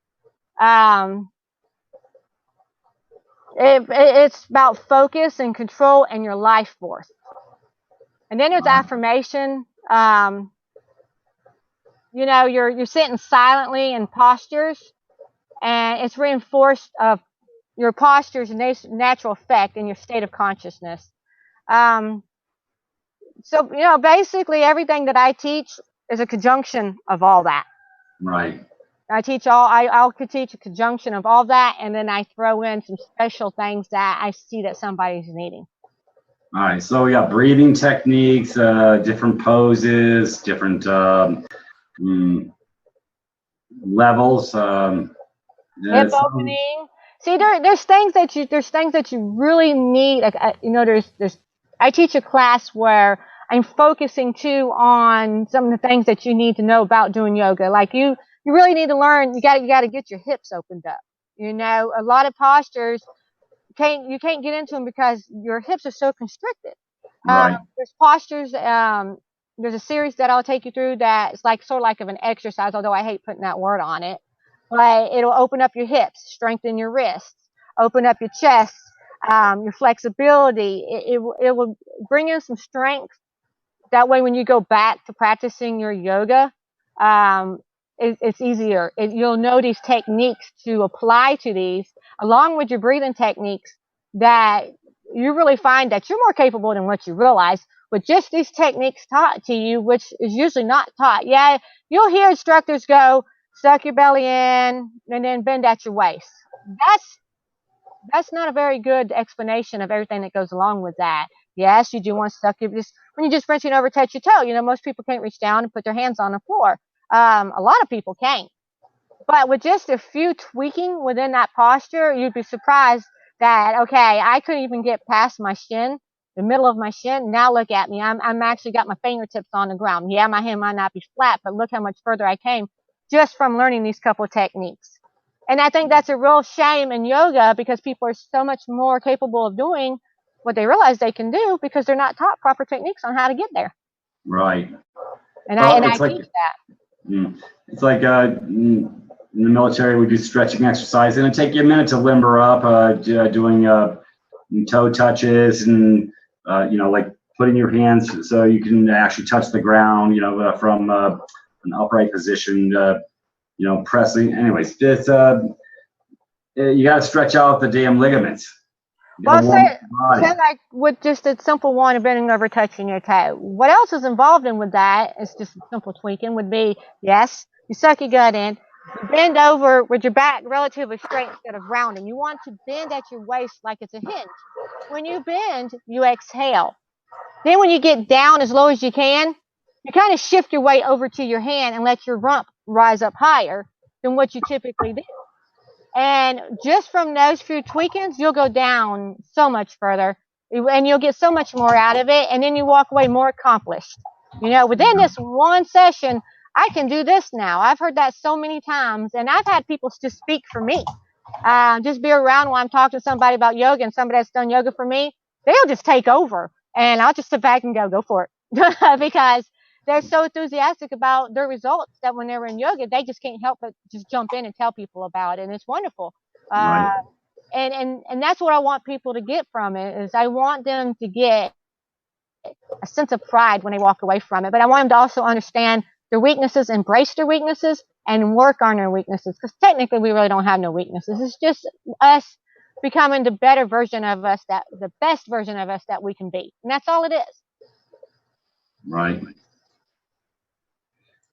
Speaker 3: It's about focus and control and your life force. And then there's affirmation. You know, you're sitting silently in postures, and it's reinforced of your posture's natural effect in your state of consciousness. Um, so, you know, basically everything that I teach is a conjunction of all that.
Speaker 2: Right.
Speaker 3: I'll teach a conjunction of all that, and then I throw in some special things that I see that somebody's needing.
Speaker 2: All right. So we got breathing techniques, different poses, different levels.
Speaker 3: Hip opening. See, there's things that you really need. Like, you know, there's. I teach a class where I'm focusing too on some of the things that you need to know about doing yoga. Like you really need to learn. You got to get your hips opened up. You know, a lot of postures you can't get into them because your hips are so constricted.
Speaker 2: Right.
Speaker 3: There's postures. There's a series that I'll take you through that it's like sort of like of an exercise, although I hate putting that word on it. But it'll open up your hips, strengthen your wrists, open up your chest, your flexibility. It will bring in some strength. That way, when you go back to practicing your yoga, it's easier. You'll know these techniques to apply to these, along with your breathing techniques, that you really find that you're more capable than what you realize with just these techniques taught to you, which is usually not taught. Yeah, you'll hear instructors go, suck your belly in and then bend at your waist. That's not a very good explanation of everything that goes along with that. Yes, you do want to suck your just when you're just reaching over, touch your toe. You know, most people can't reach down and put their hands on the floor. A lot of people can't. But with just a few tweaking within that posture, you'd be surprised that, okay, I couldn't even get past my shin, the middle of my shin. Now look at me. I'm actually got my fingertips on the ground. Yeah, my hand might not be flat, but look how much further I came just from learning these couple of techniques. And I think that's a real shame in yoga because people are so much more capable of doing what they realize they can do because they're not taught proper techniques on how to get there.
Speaker 2: Right.
Speaker 3: And
Speaker 2: Well,
Speaker 3: I teach that.
Speaker 2: It's like in the military, we do stretching exercise, and it take you a minute to limber up, doing toe touches and you know, like putting your hands so you can actually touch the ground. You know, from an upright position. You know, pressing. Anyways, it's you got to stretch out the damn ligaments.
Speaker 3: Well, say like with just a simple one of bending over, touching your toe. What else is involved in with that? It's just a simple tweaking would be, yes, you suck your gut in, you bend over with your back relatively straight instead of rounding. You want to bend at your waist like it's a hinge. When you bend, you exhale. Then when you get down as low as you can, you kind of shift your weight over to your hand and let your rump rise up higher than what you typically do. And just from those few tweakings, you'll go down so much further and you'll get so much more out of it. And then you walk away more accomplished. You know, within this one session, I can do this now. I've heard that so many times, and I've had people just speak for me. Just be around while I'm talking to somebody about yoga and somebody that's done yoga for me. They'll just take over and I'll just sit back and go for it because they're so enthusiastic about their results that when they're in yoga, they just can't help but just jump in and tell people about it. And it's wonderful.
Speaker 2: Right.
Speaker 3: And that's what I want people to get from it is I want them to get a sense of pride when they walk away from it. But I want them to also understand their weaknesses, embrace their weaknesses, and work on their weaknesses. Because technically, we really don't have no weaknesses. It's just us becoming the better version of us, the best version of us that we can be. And that's all it is.
Speaker 2: Right.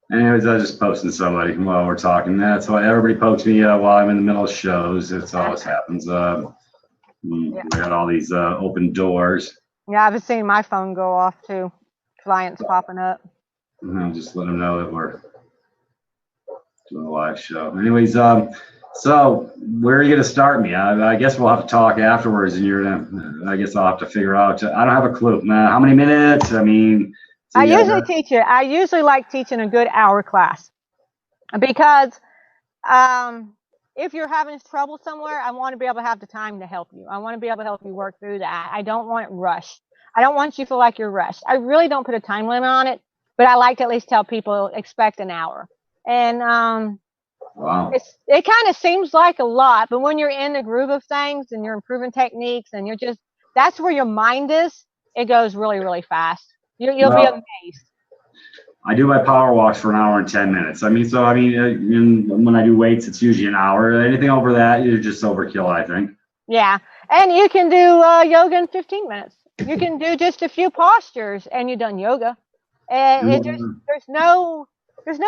Speaker 2: Anyways, I was just posting somebody while we're talking. That's why everybody pokes me while I'm in the middle of shows. It's always happens. We got all these open doors.
Speaker 3: Yeah, I've been seeing my phone go off too. Clients popping up.
Speaker 2: And I'll just let them know that we're doing a live show. Anyways, so where are you going to start me? I guess we'll have to talk afterwards, and I guess I'll have to figure out. I don't have a clue. How many minutes? I mean,
Speaker 3: I usually like teaching a good hour class because if you're having trouble somewhere, I want to be able to have the time to help you. I want to be able to help you work through that. I don't want it rushed. I don't want you to feel like you're rushed. I really don't put a time limit on it, but I like to at least tell people expect an hour. And
Speaker 2: Wow.
Speaker 3: It kind of seems like a lot, but when you're in the groove of things and you're improving techniques and that's where your mind is, it goes really, really fast. You'll be
Speaker 2: Well,
Speaker 3: amazed.
Speaker 2: I do my power walks for an hour and 10 minutes. When I do weights, it's usually an hour. Anything over that, you're just overkill, I think.
Speaker 3: Yeah. And you can do yoga in 15 minutes. You can do just a few postures and you've done yoga. And there's no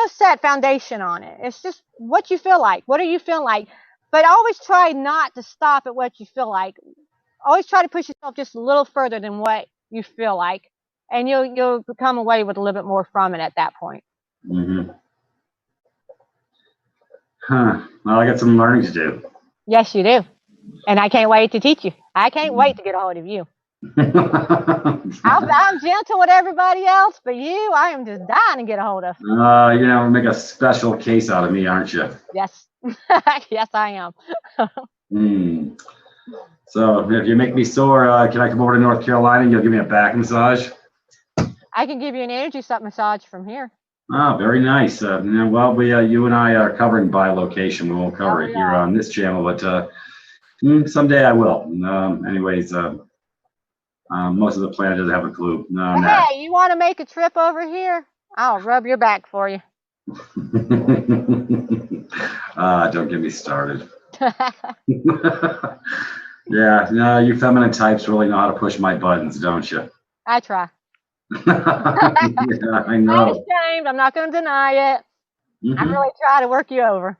Speaker 3: set foundation on it. It's just what you feel like. What are you feeling like? But always try not to stop at what you feel like. Always try to push yourself just a little further than what you feel like. And you'll come away with a little bit more from it at that point.
Speaker 2: Mm-hmm. Huh. Well, I got some learning to do.
Speaker 3: Yes, you do. And I can't wait to teach you. I can't wait to get a hold of you. I'm gentle with everybody else, but you, I am just dying to get a hold of.
Speaker 2: Make a special case out of me, aren't you?
Speaker 3: Yes. Yes, I am.
Speaker 2: So if you make me sore, can I come over to North Carolina and you'll give me a back massage?
Speaker 3: I can give you an energy sub massage from here.
Speaker 2: Oh, very nice. You and I are covering by location. We won't cover it here on this channel, but someday I will. Most of the planet doesn't have a clue.
Speaker 3: Hey, you want to make a trip over here? I'll rub your back for you.
Speaker 2: Don't get me started. Yeah, no, you feminine types really know how to push my buttons, don't you?
Speaker 3: I try.
Speaker 2: Yeah, I know.
Speaker 3: I'm ashamed. I'm not going to deny it. I really try to work you over.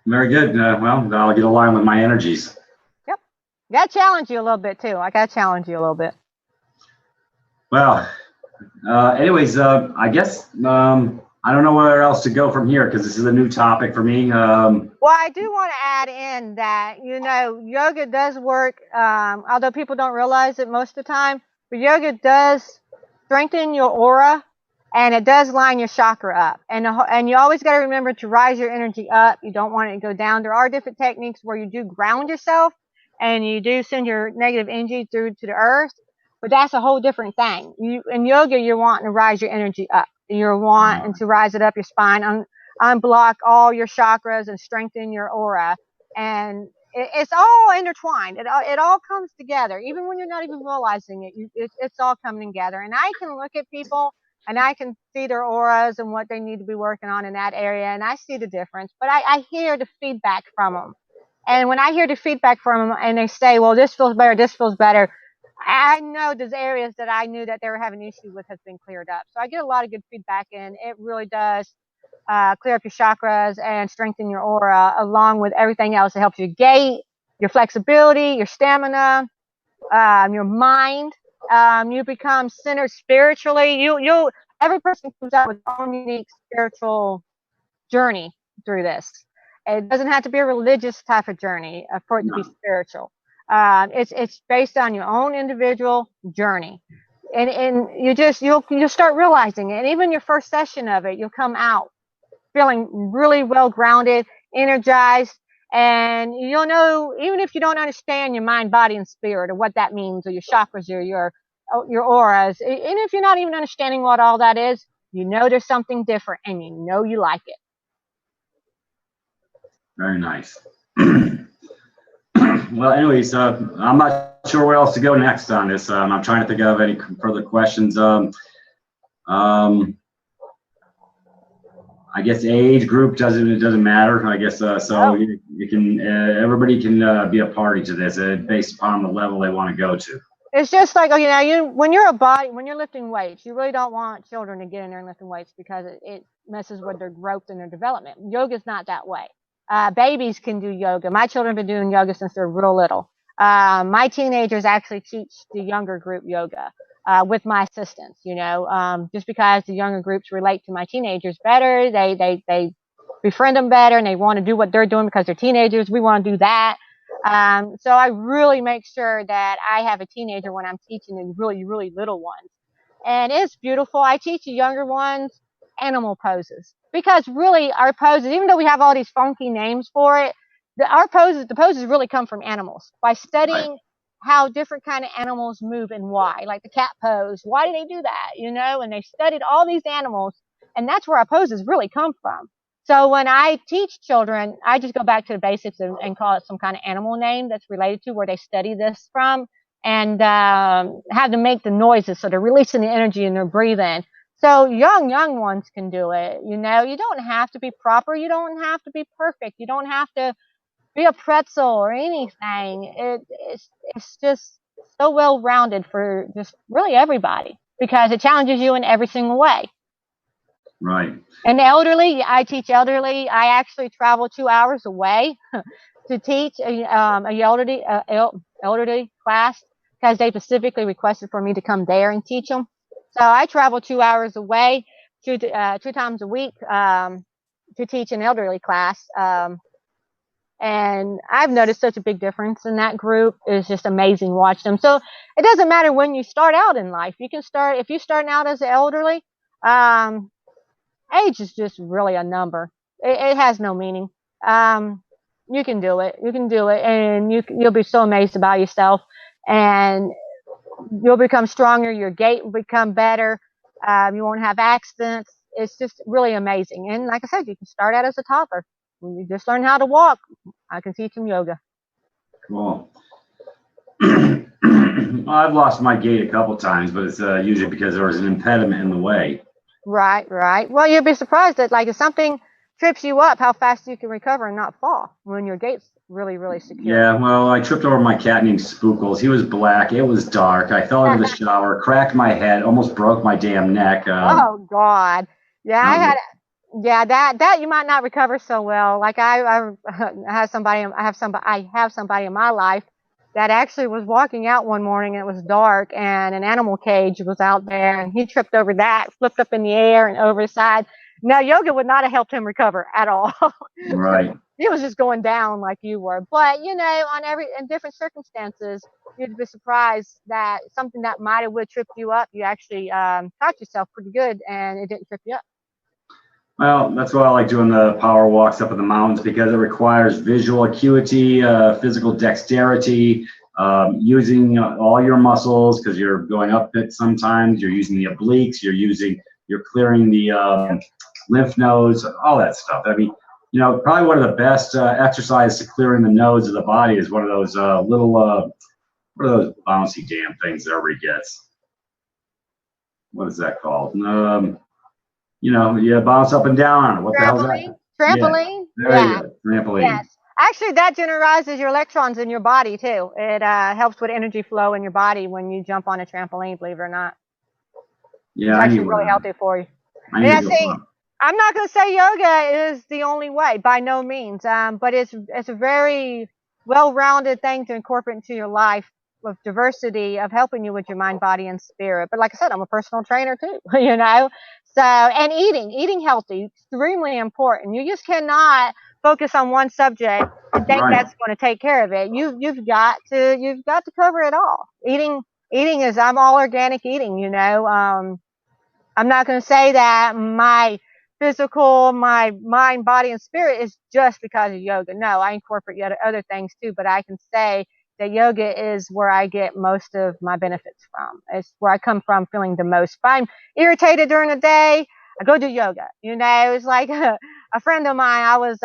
Speaker 2: Very good. I'll get aligned with my energies.
Speaker 3: Yep. Got to challenge you a little bit, too. I got to challenge you a little bit.
Speaker 2: Well, I guess I don't know where else to go from here because this is a new topic for me.
Speaker 3: Well, I do want to add in that, yoga does work, although people don't realize it most of the time, but yoga does strengthen your aura and it does line your chakra up. And you always got to remember to rise your energy up. You don't want it to go down. There are different techniques where you do ground yourself and you do send your negative energy through to the earth, but that's a whole different thing. In yoga, you're wanting to rise your energy up. You're wanting to rise it up your spine, unblock all your chakras and strengthen your aura. And it's all intertwined. It all comes together. Even when you're not even realizing it, it's all coming together. And I can look at people and I can see their auras and what they need to be working on in that area. And I see the difference, but I hear the feedback from them. And when I hear the feedback from them and they say, well, this feels better, I know those areas that I knew that they were having issues with has been cleared up. So I get a lot of good feedback, and it really does clear up your chakras and strengthen your aura, along with everything else. It helps your gait, your flexibility, your stamina, your mind. You become centered spiritually. Every person comes out with their own unique spiritual journey through this. It doesn't have to be a religious type of journey for it to be spiritual. It's based on your own individual journey, and you'll start realizing it. And even your first session of it, you'll come out feeling really well grounded, energized, and you'll know, even if you don't understand your mind, body, and spirit, or what that means, or your chakras, or your auras, and if you're not even understanding what all that is, there's something different, and you like it.
Speaker 2: Very nice. Well, anyways, I'm not sure where else to go next on this. I'm trying to think of any further questions. I guess age group doesn't matter. I guess you can everybody can be a party to this based upon the level they want to go to.
Speaker 3: It's just like, when you're lifting weights, you really don't want children to get in there and lifting weights because it messes with their growth and their development. Yoga's not that way. Babies can do yoga. My children have been doing yoga since they're real little. My teenagers actually teach the younger group yoga with my assistance, just because the younger groups relate to my teenagers better. They befriend them better and they want to do what they're doing because they're teenagers. We want to do that. So I really make sure that I have a teenager when I'm teaching the really, really little ones. And it's beautiful. I teach the younger ones animal poses because really our poses, even though we have all these funky names for it, the poses really come from animals. By studying how different kind of animals move and why, like the cat pose, why do they do that? And they studied all these animals, and that's where our poses really come from. So when I teach children, I just go back to the basics and call it some kind of animal name that's related to where they study this from, and have them make the noises so they're releasing the energy and they're breathing. So young ones can do it. You know, you don't have to be proper. You don't have to be perfect. You don't have to be a pretzel or anything. It's just so well rounded for just really everybody because it challenges you in every single way.
Speaker 2: Right.
Speaker 3: And elderly, I teach elderly. I actually travel 2 hours away to teach a elderly class because they specifically requested for me to come there and teach them. So I travel 2 hours away 2 times a week to teach an elderly class. And I've noticed such a big difference in that group. It's just amazing watch them. So it doesn't matter when you start out in life. You can start if you're starting out as an elderly. Age is just really a number. It has no meaning. You can do it. You can do it, and you'll be so amazed about yourself, and you'll become stronger. Your gait will become better. You won't have accidents. It's just really amazing. And like I said, you can start out as a toddler. When you just learn how to walk, I can teach them yoga.
Speaker 2: Cool. I've lost my gait a couple times, but it's usually because there was an impediment in the way.
Speaker 3: Right, right. Well, you'd be surprised that like if something trips you up, how fast you can recover and not fall when your gait's really, really secure.
Speaker 2: Yeah, well, I tripped over my cat named Spookles. He was black. It was dark. I fell into the shower, cracked my head, almost broke my damn neck.
Speaker 3: Oh God. Yeah, that you might not recover so well. Like I have somebody in my life that actually was walking out one morning and it was dark and an animal cage was out there and he tripped over that, flipped up in the air and over his side. Now yoga would not have helped him recover at all.
Speaker 2: Right.
Speaker 3: He was just going down like you were. But you know, in different circumstances, you'd be surprised that something that might have would trip you up, you actually taught yourself pretty good and it didn't trip you up.
Speaker 2: Well, that's why I like doing the power walks up in the mountains because it requires visual acuity, physical dexterity, using all your muscles because you're going up it sometimes. You're using the obliques. You're clearing the lymph nodes, all that stuff. I mean, you know, probably one of the best exercises to clearing the nodes of the body is one of those little, what are those bouncy damn things that everybody gets? What is that called? You know, you bounce up and down on it. What the hell is that?
Speaker 3: Trampoline.
Speaker 2: Yeah, there you go. Trampoline.
Speaker 3: Yes. Actually, that generalizes your electrons in your body too. It helps with energy flow in your body when you jump on a trampoline. Believe it or not.
Speaker 2: Yeah,
Speaker 3: it's actually really healthy for you.
Speaker 2: I see.
Speaker 3: I'm not going to say yoga is the only way, by no means. But it's a very well-rounded thing to incorporate into your life with diversity of helping you with your mind, body, and spirit. But like I said, I'm a personal trainer too, you know. So, and eating healthy, extremely important. You just cannot focus on one subject and think that's going to take care of it. You've got to cover it all. Eating is I'm all organic eating, you know. I'm not going to say that my physical, my mind, body, and spirit is just because of yoga. No, I incorporate other things too, but I can say that yoga is where I get most of my benefits from. It's where I come from feeling the most. If I'm irritated during the day, I go do yoga. You know, it's like a friend of mine, I was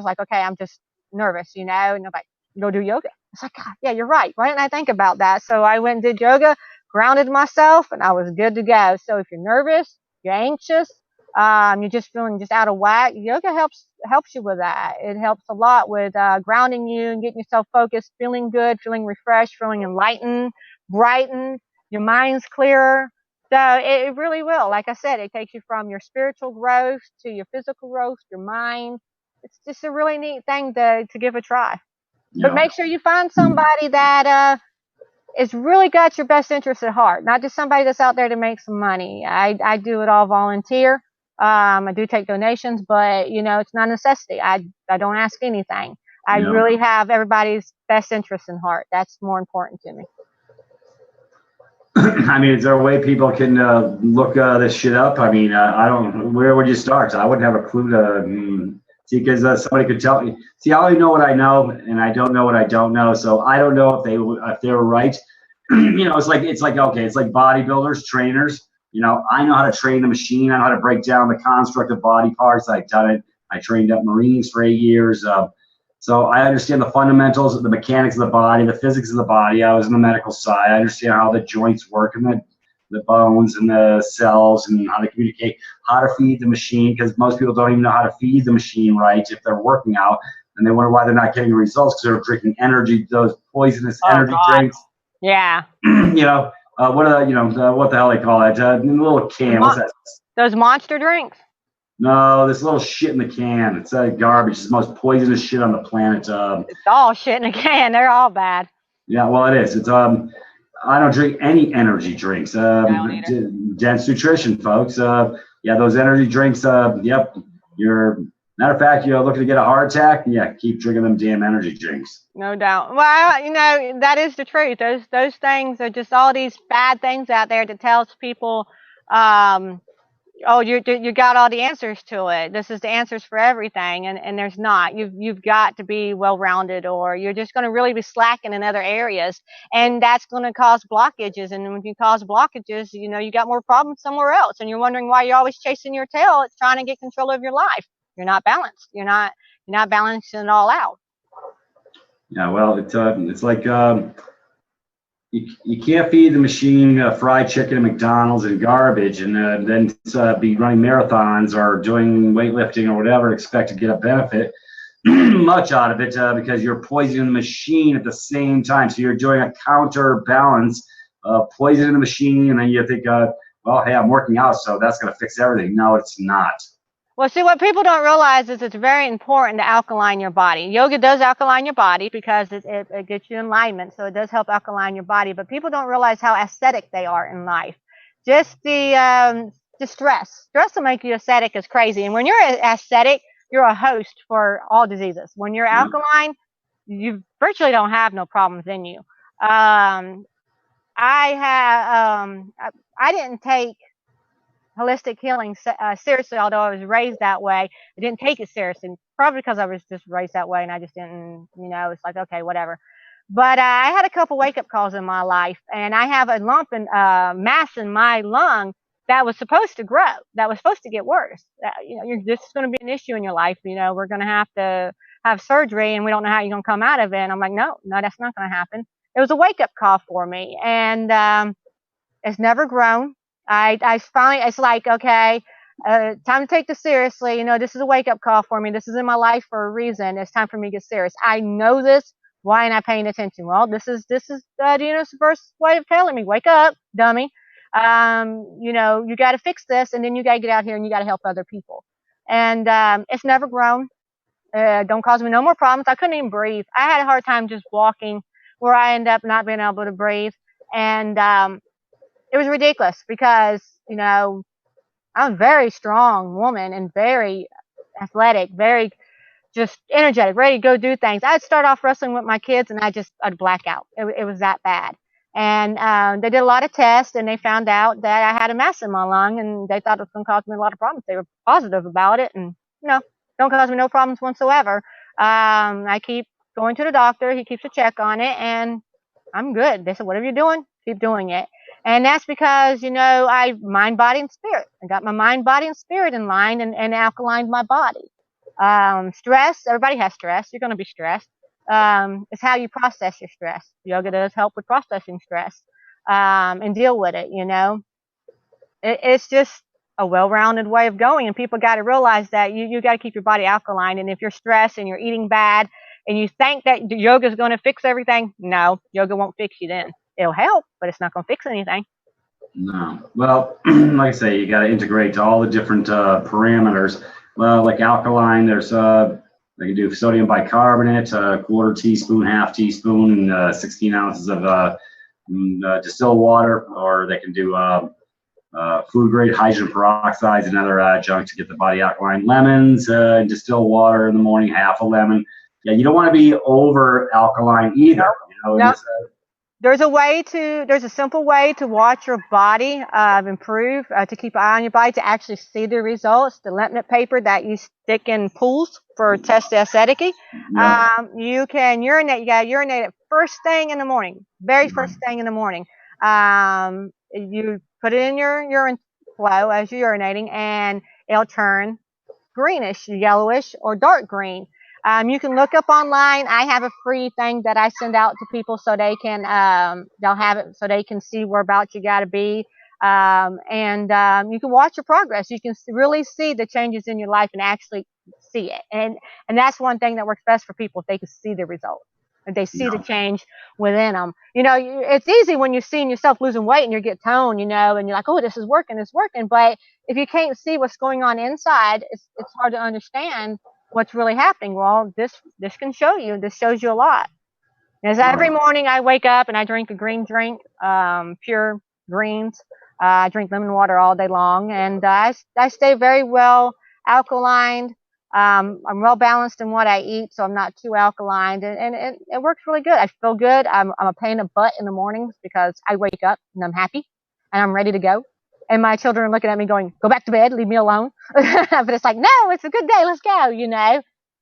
Speaker 3: like, okay, I'm just nervous, you know, and I'm like, you go do yoga. It's like, God, yeah, you're right. Why didn't I think about that? So I went and did yoga, grounded myself, and I was good to go. So if you're nervous, you're anxious, you're just feeling just out of whack, yoga helps you with that. It helps a lot with grounding you and getting yourself focused, feeling good, feeling refreshed, feeling enlightened, brightened, your mind's clearer. So it really will. Like I said, it takes you from your spiritual growth to your physical growth, your mind. It's just a really neat thing to give a try.
Speaker 2: Yeah.
Speaker 3: But make sure you find somebody that is really got your best interest at heart, not just somebody that's out there to make some money. I do it all volunteer. I do take donations, but you know, it's not a necessity. I don't ask anything. I really have everybody's best interest in heart. That's more important to me.
Speaker 2: I mean, is there a way people can look this shit up? I mean, where would you start? I wouldn't have a clue to see, because somebody could tell me. See, I only know what I know, and I don't know what I don't know. So I don't know if they were right. You know, it's like okay, it's like bodybuilders, trainers. I know how to train the machine. I know how to break down the construct of body parts. I've done it. I trained up Marines for 8 years. So I understand the fundamentals, the mechanics of the body, the physics of the body. I was in the medical side. I understand how the joints work and the bones and the cells and how to communicate, how to feed the machine, because most people don't even know how to feed the machine right if they're working out, and they wonder why they're not getting results because they're drinking those poisonous energy drinks.
Speaker 3: Yeah.
Speaker 2: What are what the hell they call it? Little can. What's that?
Speaker 3: Those monster drinks?
Speaker 2: No, this little shit in the can. It's garbage. It's the most poisonous shit on the planet.
Speaker 3: It's all shit in a can. They're all bad.
Speaker 2: Yeah, well, it is. It's I don't drink any energy drinks. Dense nutrition, folks. Those energy drinks. Yep. Matter of fact, you're looking to get a heart attack. Yeah, keep drinking them damn energy drinks.
Speaker 3: No doubt. Well, that is the truth. Those things are just all these bad things out there that tells people, oh, you got all the answers to it. This is the answers for everything, and there's not. You've got to be well-rounded, or you're just going to really be slacking in other areas, and that's going to cause blockages. And when you cause blockages, you got more problems somewhere else, and you're wondering why you're always chasing your tail. It's trying to get control of your life. You're not balanced. You're not balancing it all out.
Speaker 2: Yeah, well, it's like you can't feed the machine fried chicken at McDonald's and garbage, and then be running marathons or doing weightlifting or whatever and expect to get a benefit much out of it because you're poisoning the machine at the same time. So you're doing a counterbalance, poisoning the machine, and then you think, well, hey, I'm working out, so that's going to fix everything. No, it's not.
Speaker 3: Well, see, what people don't realize is it's very important to alkaline your body. Yoga does alkaline your body because it gets you in alignment, so it does help alkaline your body. But people don't realize how ascetic they are in life. Just the stress. Stress will make you ascetic as crazy. And when you're ascetic, you're a host for all diseases. When you're alkaline, you virtually don't have no problems in you. I didn't take holistic healing seriously, although I was raised that way. I didn't take it seriously, probably because I was just raised that way and I just didn't, it's like, okay, whatever. But I had a couple wake-up calls in my life, and I have a lump and mass in my lung that was supposed to grow, that was supposed to get worse. This is going to be an issue in your life. We're going to have surgery, and we don't know how you're going to come out of it. And I'm like, no, that's not going to happen. It was a wake-up call for me, and it's never grown. I finally, it's like, okay, time to take this seriously. This is a wake-up call for me. This is in my life for a reason. It's time for me to get serious. I know this. Why am I paying attention? Well, this is the universe's way of telling me, wake up, dummy. You got to fix this, and then you got to get out here and you got to help other people. And it's never grown. Don't cause me no more problems. I couldn't even breathe. I had a hard time just walking, where I end up not being able to breathe. And it was ridiculous because, I'm a very strong woman and very athletic, very just energetic, ready to go do things. I'd start off wrestling with my kids and I'd black out. It was that bad. And they did a lot of tests, and they found out that I had a mass in my lung, and they thought it was going to cause me a lot of problems. They were positive about it, and don't cause me no problems whatsoever. I keep going to the doctor. He keeps a check on it, and I'm good. They said, whatever you're doing, keep doing it. And that's because, I mind, body, and spirit. I got my mind, body, and spirit in line and alkalined my body. Stress, everybody has stress. You're going to be stressed. It's how you process your stress. Yoga does help with processing stress and deal with it, It's just a well-rounded way of going, and people got to realize that you got to keep your body alkaline. And if you're stressed and you're eating bad and you think that yoga is going to fix everything, no, yoga won't fix you then. It'll help, but it's not going to fix anything.
Speaker 2: No. Well, like I say, you got to integrate all the different parameters. Well, like alkaline, there's they can do sodium bicarbonate, a quarter teaspoon, half teaspoon, 16 ounces of distilled water, or they can do food grade hydrogen peroxide, another adjunct to get the body alkaline. Lemons, distilled water in the morning, half a lemon. Yeah, you don't want to be over alkaline either.
Speaker 3: Nope. There's a simple way to watch your body improve, to keep an eye on your body, to actually see the results. The lemon paper that you stick in pools for test acidity. You can urinate. You got to urinate it first thing in the morning, very first thing in the morning. you put it in your urine flow as you're urinating, and it'll turn greenish, yellowish, or dark green. You can look up online. I have a free thing that I send out to people so they can, they'll have it so they can see whereabouts you got to be. You can watch your progress. You can really see the changes in your life and actually see it. And that's one thing that works best for people, if they can see the results. If they see the change within them. It's easy when you're seeing yourself losing weight and you get toned, and you're like, oh, this is working, it's working. But if you can't see what's going on inside, it's hard to understand what's really happening. Well, this can show you. This shows you a lot. Every morning I wake up and I drink a green drink, pure greens. I drink lemon water all day long, and I stay very well alkalined. I'm well balanced in what I eat, so I'm not too alkaline, and it works really good. I feel good. I'm a pain in the butt in the mornings because I wake up and I'm happy and I'm ready to go. And my children are looking at me going, go back to bed, leave me alone. But it's like, no, it's a good day, let's go,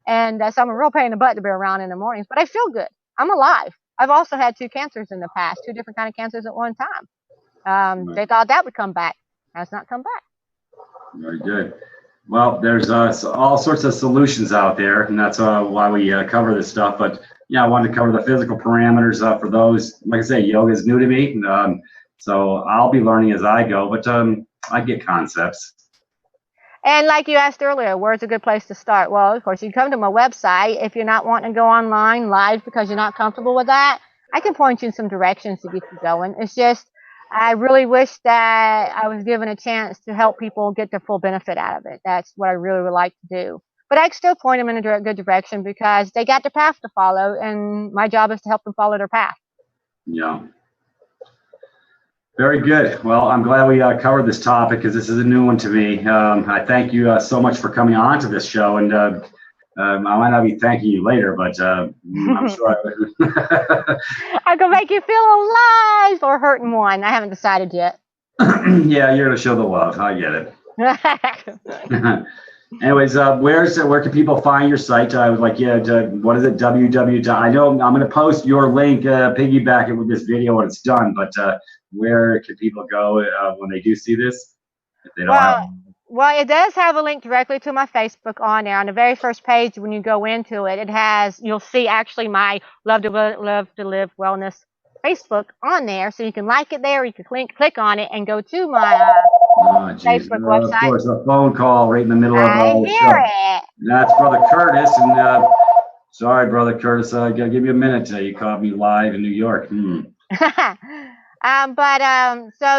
Speaker 3: And so I'm a real pain in the butt to be around in the mornings, but I feel good. I'm alive. I've also had 2 cancers in the past, 2 different kind of cancers at one time. They thought that would come back. Has not come back.
Speaker 2: Very good. Well, there's all sorts of solutions out there, and that's why we cover this stuff. But yeah, I wanted to cover the physical parameters for those. Like I say, yoga is new to me, so I'll be learning as I go. But I get concepts.
Speaker 3: And like you asked earlier, where's a good place to start? Well, of course, you come to my website. If you're not wanting to go online live because you're not comfortable with that, I can point you in some directions to get you going. It's just, I really wish that I was given a chance to help people get their full benefit out of it. That's what I really would like to do. But I still point them in a good direction because they got their path to follow, and my job is to help them follow their path.
Speaker 2: Yeah. Very good. Well, I'm glad we covered this topic because this is a new one to me. I thank you so much for coming on to this show, and I might not be thanking you later, but I'm sure
Speaker 3: I can make you feel alive or hurting one. I haven't decided yet.
Speaker 2: Yeah, you're gonna show the love. I get it. Anyways, where can people find your site? I would like what is it? www. I know I'm going to post your link, piggyback it with this video when it's done. But where can people go when they do see this? If they don't have.
Speaker 3: Well, it does have a link directly to my Facebook on there. On the very first page, when you go into it, you'll see actually my Love to Live Wellness Facebook on there. So you can like it there, or you can click on it and go to my Facebook website.
Speaker 2: Of course, a phone call right in the middle of
Speaker 3: the show. It.
Speaker 2: That's Brother Curtis. And sorry, Brother Curtis, I got to give you a minute. You caught me live in New York.
Speaker 3: So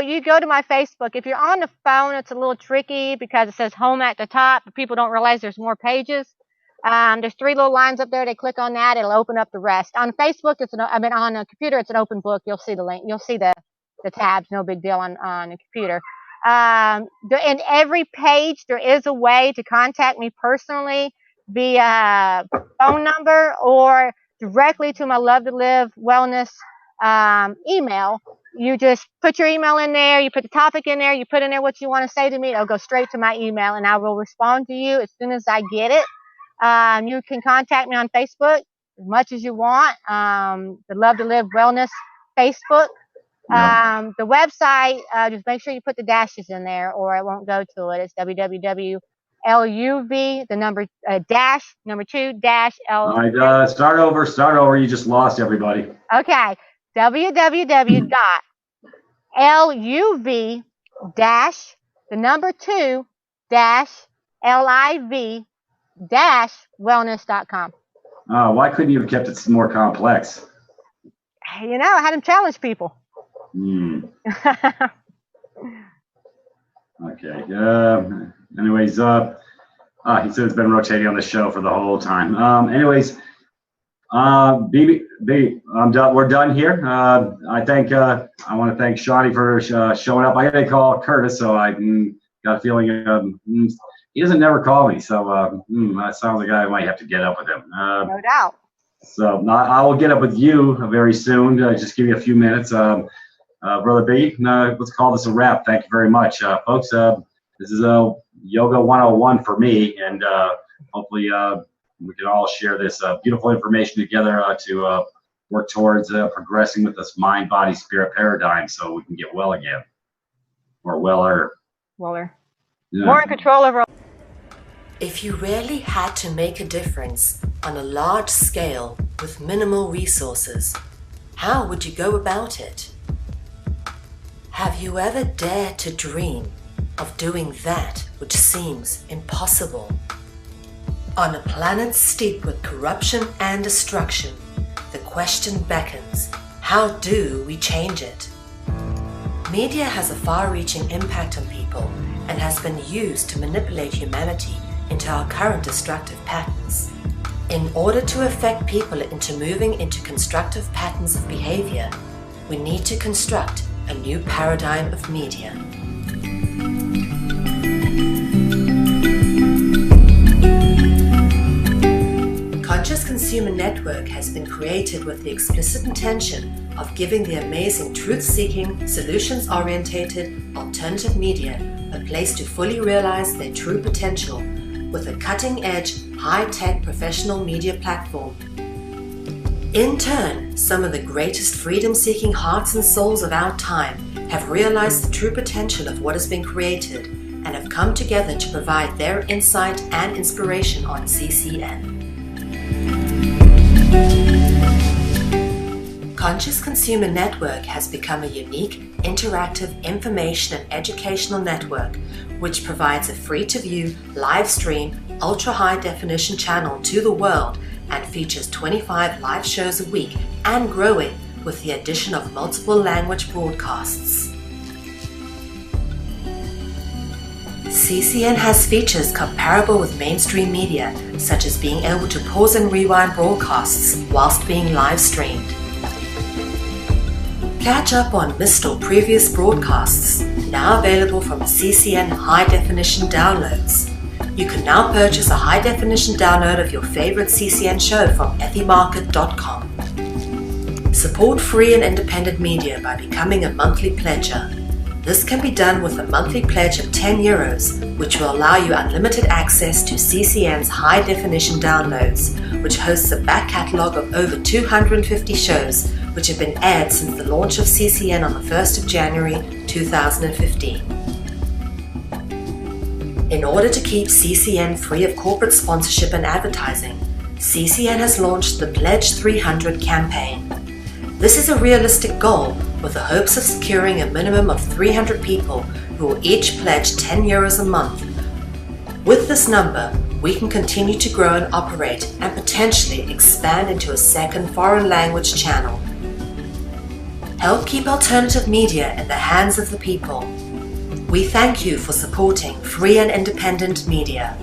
Speaker 3: you go to my Facebook. If you're on the phone, it's a little tricky because it says home at the top, but people don't realize there's more pages. There's 3 little lines up there. They click on that, it'll open up the rest. On Facebook, on a computer, it's an open book. You'll see the link. You'll see the tabs. No big deal on the computer. In every page, there is a way to contact me personally via phone number or directly to my Love to Live Wellness email. You just put your email in there, you put the topic in there, you put in there what you want to say to me. It'll go straight to my email, and I will respond to you as soon as I get it. You can contact me on Facebook as much as you want. The Love to Live Wellness Facebook. The website, just make sure you put the dashes in there or it won't go to it. It's www.luv, the number dash, number 2 dash L.
Speaker 2: All right, start over. You just lost everybody.
Speaker 3: Okay. www.luv dash, the number 2 dash LIV dash wellness.com.
Speaker 2: Why couldn't you have kept it more complex?
Speaker 3: I had to challenge people.
Speaker 2: Okay. Anyways, he said it's been rotating on the show for the whole time. Anyways, BB, I'm done. We're done here. I want to thank Shawnee for showing up. I got to call Curtis, so I got a feeling he doesn't never call me. So that sounds like I might have to get up with him.
Speaker 3: No doubt.
Speaker 2: So I will get up with you very soon. Just give you a few minutes. Brother B, let's call this a wrap. Thank you very much, folks. This is Yoga 101 for me, and hopefully we can all share this beautiful information together to work towards progressing with this mind, body, spirit paradigm so we can get well again. or Weller.
Speaker 3: Weller.
Speaker 2: Yeah.
Speaker 3: More in control over.
Speaker 1: If you really had to make a difference on a large scale with minimal resources, how would you go about it? Have you ever dared to dream of doing that which seems impossible? On a planet steeped with corruption and destruction, the question beckons, how do we change it? Media has a far-reaching impact on people and has been used to manipulate humanity into our current destructive patterns. In order to affect people into moving into constructive patterns of behavior, we need to construct a new paradigm of media. Conscious Consumer Network has been created with the explicit intention of giving the amazing truth-seeking, solutions-orientated, alternative media a place to fully realize their true potential with a cutting-edge, high-tech professional media platform. In turn, some of the greatest freedom-seeking hearts and souls of our time have realized the true potential of what has been created and have come together to provide their insight and inspiration on CCN. Conscious Consumer Network has become a unique, interactive information and educational network which provides a free-to-view, live-stream, ultra-high-definition channel to the world and features 25 live shows a week and growing with the addition of multiple language broadcasts. CCN has features comparable with mainstream media, such as being able to pause and rewind broadcasts whilst being live-streamed. Catch up on missed or previous broadcasts, now available from CCN high-definition downloads. You can now purchase a high-definition download of your favorite CCN show from ethymarket.com. Support free and independent media by becoming a monthly pledger. This can be done with a monthly pledge of €10, which will allow you unlimited access to CCN's high-definition downloads, which hosts a back catalogue of over 250 shows which have been aired since the launch of CCN on the 1st of January 2015. In order to keep CCN free of corporate sponsorship and advertising, CCN has launched the Pledge 300 campaign. This is a realistic goal with the hopes of securing a minimum of 300 people who will each pledge €10 a month. With this number, we can continue to grow and operate and potentially expand into a second foreign language channel. Help keep alternative media in the hands of the people. We thank you for supporting free and independent media.